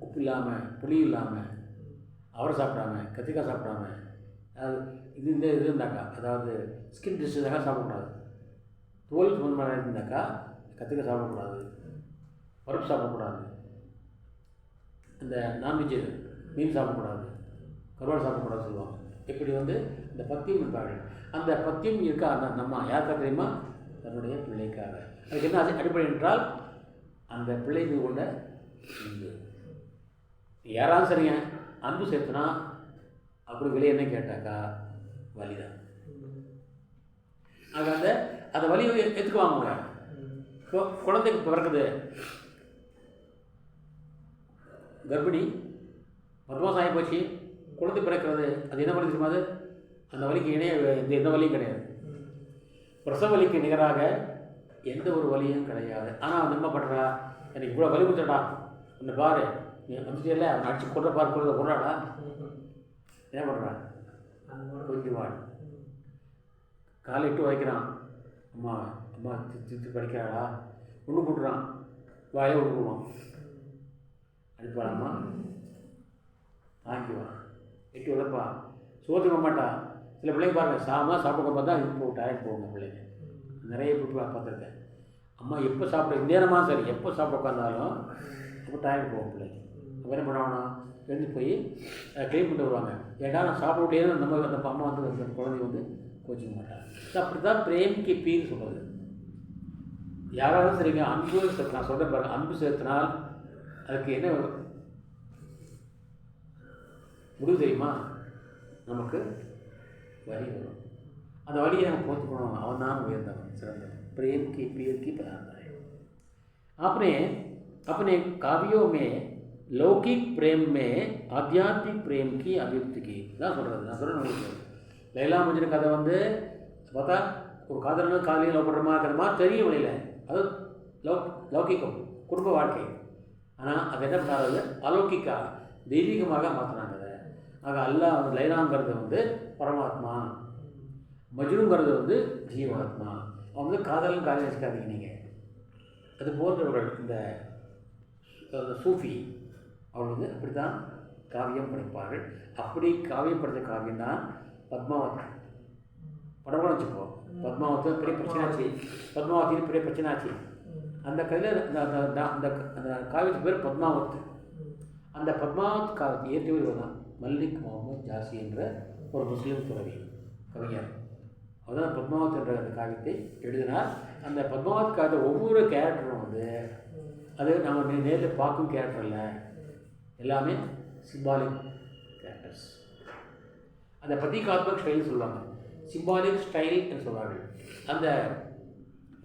உப்பு இல்லாமல், புளி இல்லாமல், அவரை சாப்பிடாம, கத்திரிக்காய் சாப்பிடாம, அது இந்த இது இருந்தாக்கா, அதாவது ஸ்கின் டிஷ் இருந்தாக்கா சாப்பிடக்கூடாது, தோல் சம்பந்தமாக இருந்தாக்கா கத்திரிக்காய் சாப்பிடக்கூடாது, பருப்பு சாப்பிடக்கூடாது, இந்த நான்வெஜ்ஜு மீன் சாப்பிடக்கூடாது, கருவாடு சாப்பிடக்கூடாது சொல்லுவாங்க. இப்படி வந்து இந்த பத்தியம் இருப்பார்கள். அந்த பத்தியம் இருக்கா நம்ம யாருக்கா தெரியுமா, தன்னுடைய பிள்ளைக்காக. அதுக்கு என்ன அடிப்படை என்றால் அந்த பிள்ளை மீது கொண்ட அன்பு. யாராவது சரிங்க அன்பு சேர்த்துனா அப்படி விலை என்ன கேட்டாக்கா வலிதான். ஆக அந்த வலியை எடுத்துக்குவாங்க. குழந்தைக்கு பிறக்குது, கர்ப்பிணி 10 மாதம் ஆகி போச்சு, குழந்தை பிறக்கிறது, அது என்ன வலி தெரியுமா? அது அந்த வலிக்கு இணைய எந்த வலியும் கிடையாது. பிரசவ வலிக்கு நிகராக எந்த ஒரு வலியும் கிடையாது. ஆனால் அவன் என்ன பண்ணுறா, எனக்கு இவ்வளோ வலி கொடுத்துடா, இந்த பாரு நீ வந்துட்டே இல்லை, அவன் அடிச்சு கொள்ற பாரு, கொள்றாடா, என்ன பண்ணுறான், கொஞ்சம் வாடு காலை இட்டு வைக்கிறான், அம்மா அம்மா திட்டு படிக்கிறாளா, ஒன்று போட்டுறான், வாயை ஒன்று போடுவான், அடிப்பாளாம்மா வாங்கிக்குவான், எட்டு உழைப்பா, சோத்துக்க மாட்டா. சில பிள்ளைங்க பாருங்கள், சாப்பிட பார்த்தா இப்போ டயர்ட் போகுங்க பிள்ளைங்க. நிறைய இப்போ பார்த்துருக்கேன். அம்மா எப்போ சாப்பிட இந்த நேரமாக சரி எப்போ சாப்பிட உட்காந்தாலும் அப்போ டயர்ட் போகும் பிள்ளைங்க. அப்போ என்ன பண்ணுவாங்கன்னா எழுந்து போய் க்ளீன் பண்ணிட்டு வருவாங்க. ஏன்னா நான் சாப்பிட முடியாது, நம்ம அந்த அம்மா வந்து அந்த குழந்தை வந்து கோச்சிக்க மாட்டாங்க. அப்படி தான் பிரேம்க்கு பீர் சொல்கிறது. யாராவது சரிங்க அன்பு சேர்த்து, நான் சொல்கிறேன் பாருங்கள், அன்பு சேர்த்தினால் அதுக்கு என்ன முடிவு தெரியுமா, நமக்கு வலி வரும். அந்த வலியை நம்ம போத்துக்கணும். அவன் தான் உயர்ந்தவன், சிறந்தவன். प्रेम की पीर की प्रार्थना है। आपने अपने काव्यों में लौकिक प्रेम में आध्यात्मिक प्रेम की अभिव्यक्ति की தான் சொல்கிறது. நான் சொல்கிறேன், லைலா மஜ்னு கதை வந்து பார்த்தா ஒரு காதலனும் காலையில் லவ் பண்ணுற மாதிரி இருக்கிற மாதிரி தெரியும் வழியில். அது லௌகிக்கம், குடும்ப வாழ்க்கை. ஆனால் அது என்ன பண்ணாது, அலௌகிக்கா தெய்வீகமாக மாற்றினாங்க அதை. ஆக அல்லாஹ் வந்து லைலாங்கிறது வந்து பரமாத்மா, மஜ்னுங்கிறது வந்து ஜீவாத்மா. அவன் வந்து காதலும் காதல் வச்சுக்காதீங்க நீங்கள். அது போன்றவர்கள் இந்த சூஃபி அவர்கள் வந்து அப்படி தான் காவியம் படிப்பார்கள். அப்படி காவியம் படித்த காவியம் தான் பத்மாவத். படம் வச்சுப்போ, பத்மாவத்து பெரிய பிரச்சனையாச்சு, பத்மாவத்தின்னு பெரிய பிரச்சனையாச்சு. அந்த கதையில் அந்த காவியத்துக்கு பேர் பத்மாவத்து. அந்த பத்மாவத் காவியத்தை ஏற்றியவர் தான் மல்லிக் முகமது ஜாசி என்ற ஒரு முஸ்லீம் துறவி கவிஞர். அதுதான் பத்மாவத் என்ற அந்த காவியத்தை எழுதினார். அந்த பத்மாவத் காவியத்தை ஒவ்வொரு கேரக்டரும் வந்து அது நம்ம நேரில் பார்க்கும் கேரக்டர் இல்லை, எல்லாமே சிம்பாலிக் கேரக்டர்ஸ். அந்த பிரதீகாத்மக் ஸ்டைல்னு சொல்லுவாங்க, சிம்பாலிக் ஸ்டைல் என்று சொல்வார்கள். அந்த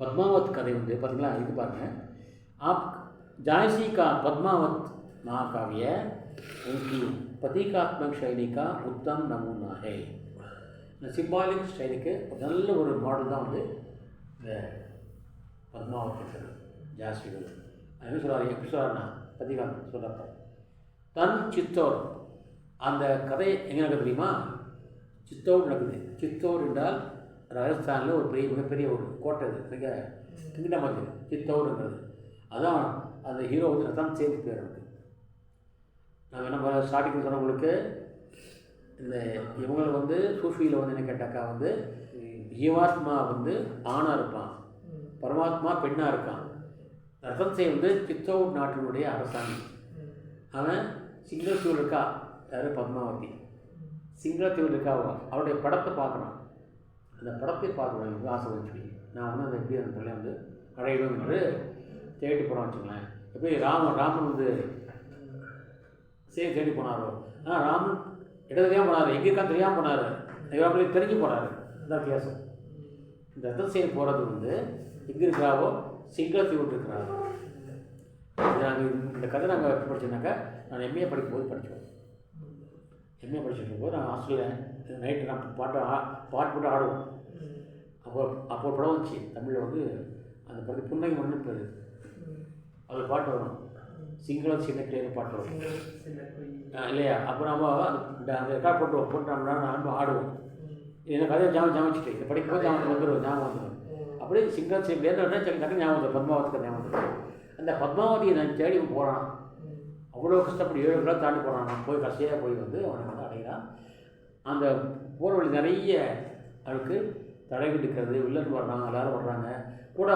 பத்மாவத் கதை வந்து பார்த்தீங்களா, இது பாருங்கள், ஆப் जायसी का पद्मावत महाकाव्य उनकी प्रतीकात्मक शैली का उत्तम नमूना है. இந்த சிம்பாலிக் ஸ்டைலுக்கு நல்ல ஒரு மாடல் தான் வந்து இந்த பத்மாவத் ஜாஸ்திகள். அது சொல்கிறார், எப்படி சொல்கிறாருன்னா பிரதீகாத்மக் சொல்கிறப்ப தன் சித்தோர். அந்த கதை எங்கே நடக்குது தெரியுமா, சித்தோர் நடக்குது. சித்தோர் என்றால் ராஜஸ்தானில் ஒரு மிகப்பெரிய ஒரு கோட்டை, இது மிக கிங்டம் அது சித்தோருங்கிறது. அதான் அந்த ஹீரோ வந்து ரத்தன் சேந்தி பேர் இருக்குது. நாங்கள் என்ன ஸ்டார்டிங் சொன்னவங்களுக்கு இந்த இவங்களை வந்து சூஃபியில் வந்து என்ன கேட்டாக்கா வந்து ஜீவாத்மா வந்து ஆணாக இருப்பான், பரமாத்மா பெண்ணாக இருக்கான். ரத்தன் சேன் வந்து சித்தோர் நாட்டினுடைய அரசாணி. அவன் சிங்களத்தூர் இருக்கா, யார் பத்மாவதி சிங்களத்தூர் இருக்காவோ, அவருடைய படத்தை பார்க்குறான். அந்த படத்தை பார்க்கணும் எனக்கு ஆசை வச்சு, நான் வந்து அந்த எப்படி அந்த பிள்ளை வந்து அடையிடும் என்று தேடி போகிறான்னு வச்சுங்களேன். எப்படி ராமன் வந்து தேடி போனாரோ, ஆனால் ராமன் இடம் தெரியாமல் போனார், எங்கே இருக்கா தெரியாமல் போனார், ராமனே தெரிஞ்சு போனார். இந்த வித்தியாசம். இந்த ரத்தன் சேன் போகிறது வந்து எங்கே இருக்கிறாவோ சிங்களத்தூர் இருக்கிறாரு. நாங்கள் இந்த கதை நாங்கள் எப்படி படித்தோம்னாக்கா, நான் எம்ஏ படிக்கும்போது படித்தோம். எம்ஏ படிச்சுட்டு இருக்கும்போது நான் ஹாஸ்டலில் நைட்டு நான் பாட்டு போட்டு ஆடுவோம். அப்போ படம் வந்துச்சு தமிழில் வந்து அந்த படத்துக்கு புன்னகை மண்ணு பேர். அதில் பாட்டு வரும், சிங்களம் சின்ன கிளியர் பாட்டு வரும் இல்லையா. அப்போ நம்ம அந்த ரெக்கார்ட் போட்டு நம்ம ஆடுவோம். இந்த கதையை ஜாமிச்சிட்டு இதை படிக்கும்போது ஞாபகம் வந்துடும். அப்படியே சிங்களம் சின்ன கிளியர் டக்கு ஞாபகம் வந்துடும், பத்மாவத்துக்கு ஞாபகம் வந்துடும். அந்த பத்மாவதியை நான் தேடி போகிறான், அவ்வளோ கஷ்டப்பட்டு 7 கிலோ தாண்டி போகிறான். நான் போய் கடைசியாக போய் வந்து அவனை வந்து அடைகிறான். அந்த போகிற வழி நிறைய அவருக்கு தடைகள் இருக்கிறது, வில்லன் வர்றாங்க, எல்லோரும் வர்றாங்க கூட.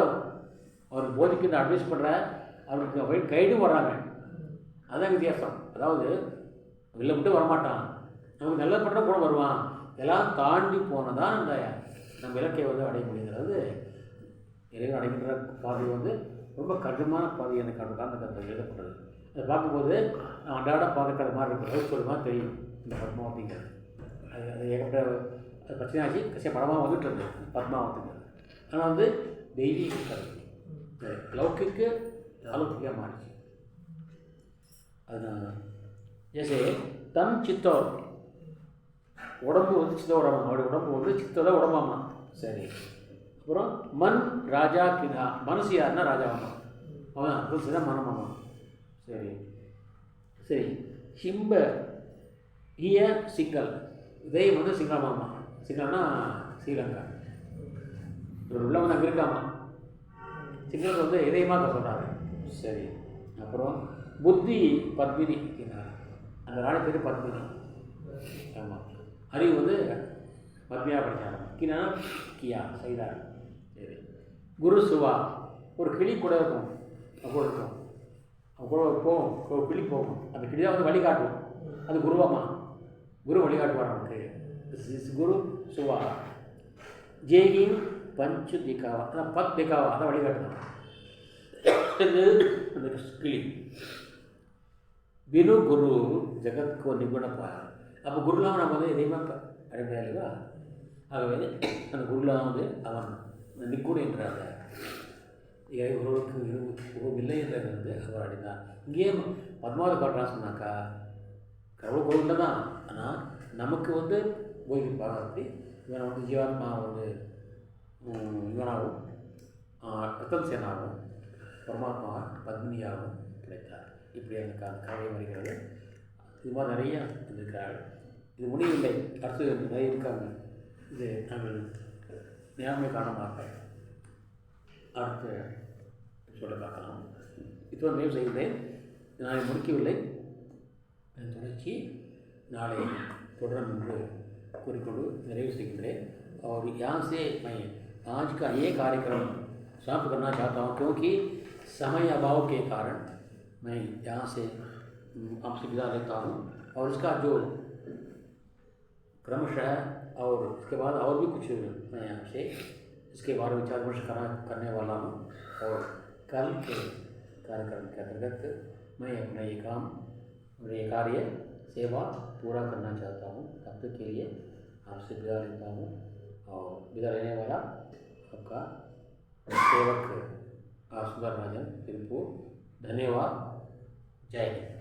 அவருக்கு போதிக்கு அட்வைஸ் பண்ணுற அவருக்கு கைடும் வர்றாங்க. அதுதான் வித்தியாசம். அதாவது வெளில விட்டு வரமாட்டான், நமக்கு நல்லது பண்ணுற கூட வருவான். எல்லாம் தாண்டி போனதான் அந்த நம்ம இலக்கையை வந்து அடைய முடியுங்கிறது. இறைவன் அடைகின்ற பாதை வந்து ரொம்ப கடினமான பாதை எனக்கு அந்த கதை எழுதப்படுறது. அதை பார்க்கும்போது நான் அன்றாட பார்க்குற மாதிரி இருக்கும், ரோஸ் ஒரு மாதிரி தெரியும் இந்த பத்மாவதிங்கிறது. அது ஏகப்பட்ட அது பிரச்சனையாச்சு, கட்சியாக படமாக வந்துட்டு இருந்தது பத்மாவதிங்கிறது. ஆனால் வந்து தெய்வீக கதை, லௌகிக்கு அலௌகிக்காக மாறிச்சு. அதனால் ஜெய்சே தன் சித்தோர் உடம்பு வந்து சித்தோடமா, அவருடைய உடம்பு வந்து சித்தோட உடம்பாமா. சரி, அப்புறம் மண் ராஜா கினா, மனசு யாருன்னா ராஜாவாமா, அவன் புதுசு தான் மனமாமா. சரி சரி, ஹிம்ப ஹிய சிங்கல், இதயம் வந்து சிங்களமாமா. சிங்களம்னா ஸ்ரீலங்கா, ஒரு உள்ளவன் அங்கே இருக்காமா. சிங்களம் வந்து இதயமாக சொல்கிறாங்க. சரி, அப்புறம் புத்தி பத்மினி, அந்த ராணி பேர் பத்மினி. ஆமாம், அறிவு வந்து பத்மியாக படித்தாங்க. கினா கியா செய்தார். சரி, குரு சுவா, ஒரு கிளி கூட இருக்கும், கூட இருக்கும், கூட போகும், ஒரு கிளி போகும், அந்த கிளி தான் வந்து வழிகாட்டும். அது குருவாமா, குரு வழிகாட்டுவார் நமக்கு. குரு சுவா. ஜேகிம் பஞ்சு திகாவா, அதான் பத் திகாவா, அதான் வழிகாட்டுதான் அந்த கிளி. வினு குரு ஜெகத்கோ நிபுணப்பார். அப்போ குருலாம் நம்ம வந்து எதையுமே அடைமையா இல்லையா. ஆகவே அந்த குருலாம் வந்து அவன் நிக்குண என்றாங்க, ஒருவருக்கு உருவமில்லை என்றது வந்து அவர் அடைந்தார். இங்கேயே பத்மாவதி பாடுறான்னு சொன்னாக்கா கடவுள் கோவிலில் தான். ஆனால் நமக்கு வந்து போகி பாராட்டி இவனை வந்து ஜீவாத்மா வந்து இவனாகவும் ரத்தம் சேனாகவும் பரமாத்மா பத்மினியாகவும் கிடைத்தார். இப்படி எனக்கு அந்த கதை வருகிறது. இது மாதிரி நிறைய இருக்கிறார்கள். இது முடியவில்லை, அடுத்து நிறைய இருக்காங்க. இது நாங்கள் நேர்மை காரணமாக அடுத்து சொல்ல பார்க்கலாம். இப்போ மேல் செய்கிறேன், நான் முடிக்கவில்லை, தொடர்ச்சி நாளை தொடரும் என்று கூறிக்கொண்டு நிறைவு செய்கின்றேன். और यहाँ से मैं आज का ये कार्यक्रम समाप्त करना चाहता हूँ, क्योंकि समय अभाव के कारण मैं यहाँ से आपसे विदा लेता हूँ। और इसका जो क्रमशः और इसके बाद और भी कुछ मैं आपसे इसके बारे में विचार विमर्श करने वाला हूँ। और कल के कार्यक्रम के अंतर्गत मैं अपना ये काम और ये कार्य सेवा पूरा करना चाहता हूँ। तब तक के लिए आपसे विदा लेता हूँ और विदा लेने वाला आपका सेवक सुंदर राजन तिरुपुर। धन्यवाद। जय हिंद।